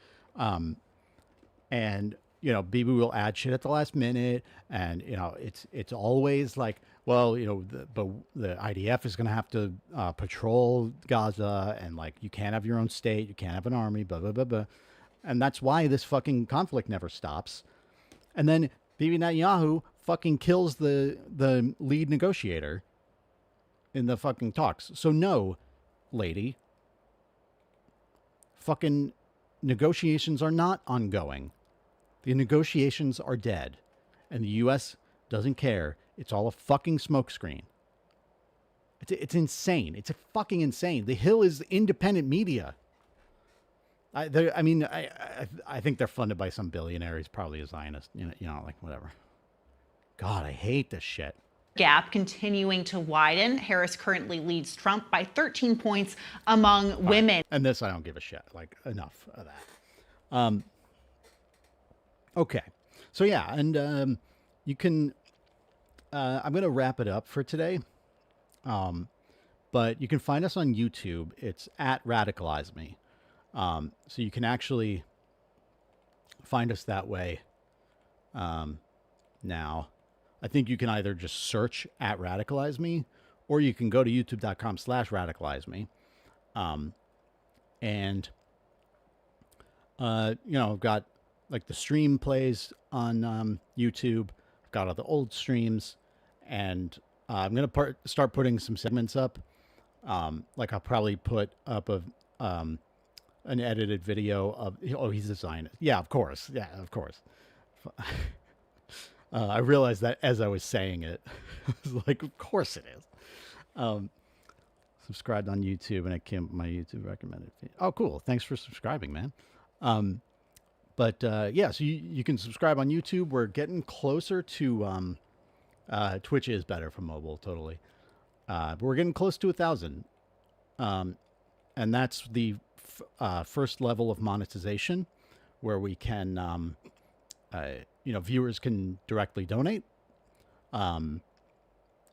And, Bibi will add shit at the last minute. And, it's always like, well, but the IDF is going to have to patrol Gaza, and like, you can't have your own state. You can't have an army, blah, blah, blah, blah. And that's why this fucking conflict never stops. And then Bibi Netanyahu fucking kills the lead negotiator in the fucking talks. So no, lady. Fucking negotiations are not ongoing. The negotiations are dead. And the U.S. doesn't care. It's all a fucking smokescreen. It's insane. It's fucking insane. The Hill is independent media. I think they're funded by some billionaire. He's probably a Zionist. Like, whatever. God, I hate this shit. Gap continuing to widen. Harris currently leads Trump by 13 points among women. And this, I don't give a shit. Like, enough of that. Okay. So yeah, and you can. I'm going to wrap it up for today. But you can find us on YouTube. It's at Radicalize Me. So you can actually find us that way. Now, I think you can either just search at Radicalize Me, or you can go to youtube.com/radicalize me. I've got like the stream plays on YouTube. I've got all the old streams, and I'm going to start putting some segments up. Like I'll probably put up an edited video of, he's a Zionist. Yeah, of course. I realized that as I was saying it. I was like, of course it is. Subscribed on YouTube, and it came my YouTube recommended feed. Oh, cool. Thanks for subscribing, man. But yeah, so you can subscribe on YouTube. We're getting closer to Twitch is better for mobile, totally. But we're getting close to 1,000, and that's the first level of monetization, where we can, viewers can directly donate.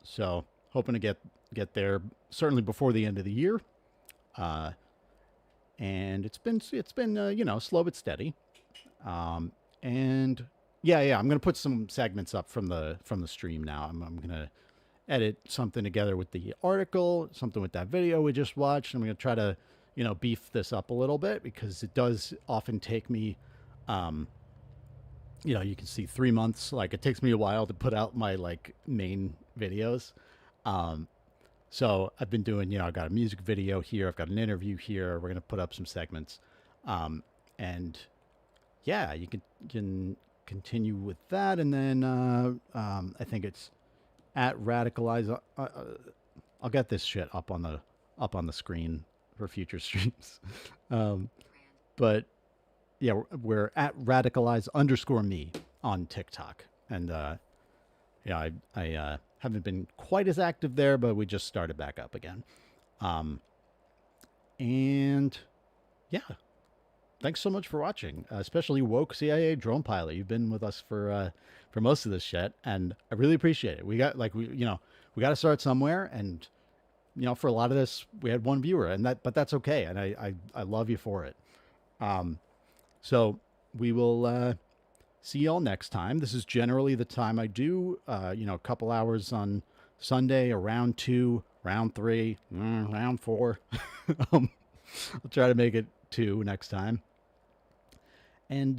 So hoping to get there certainly before the end of the year. And it's been slow but steady. And yeah, I'm gonna put some segments up from the stream now. I'm gonna edit something together with the article, something with that video we just watched. I'm gonna try to beef this up a little bit, because it does often take me, you can see 3 months. Like, it takes me a while to put out my main videos. So I've been doing, I've got a music video here, I've got an interview here. We're gonna put up some segments, and yeah, you can continue with that, and then I think it's at Radicalize. I'll get this shit up on the screen for future streams, but yeah, we're at Radicalize_me on TikTok, and yeah, I haven't been quite as active there, but we just started back up again, and yeah. Thanks so much for watching, especially woke CIA drone pilot. You've been with us for most of this shit, and I really appreciate it. We got we got to start somewhere, and for a lot of this we had one viewer, but that's okay, and I love you for it. So we will see y'all next time. This is generally the time I do, a couple hours on Sunday, around 2, round 3, round 4. I'll try to make it 2 next time. And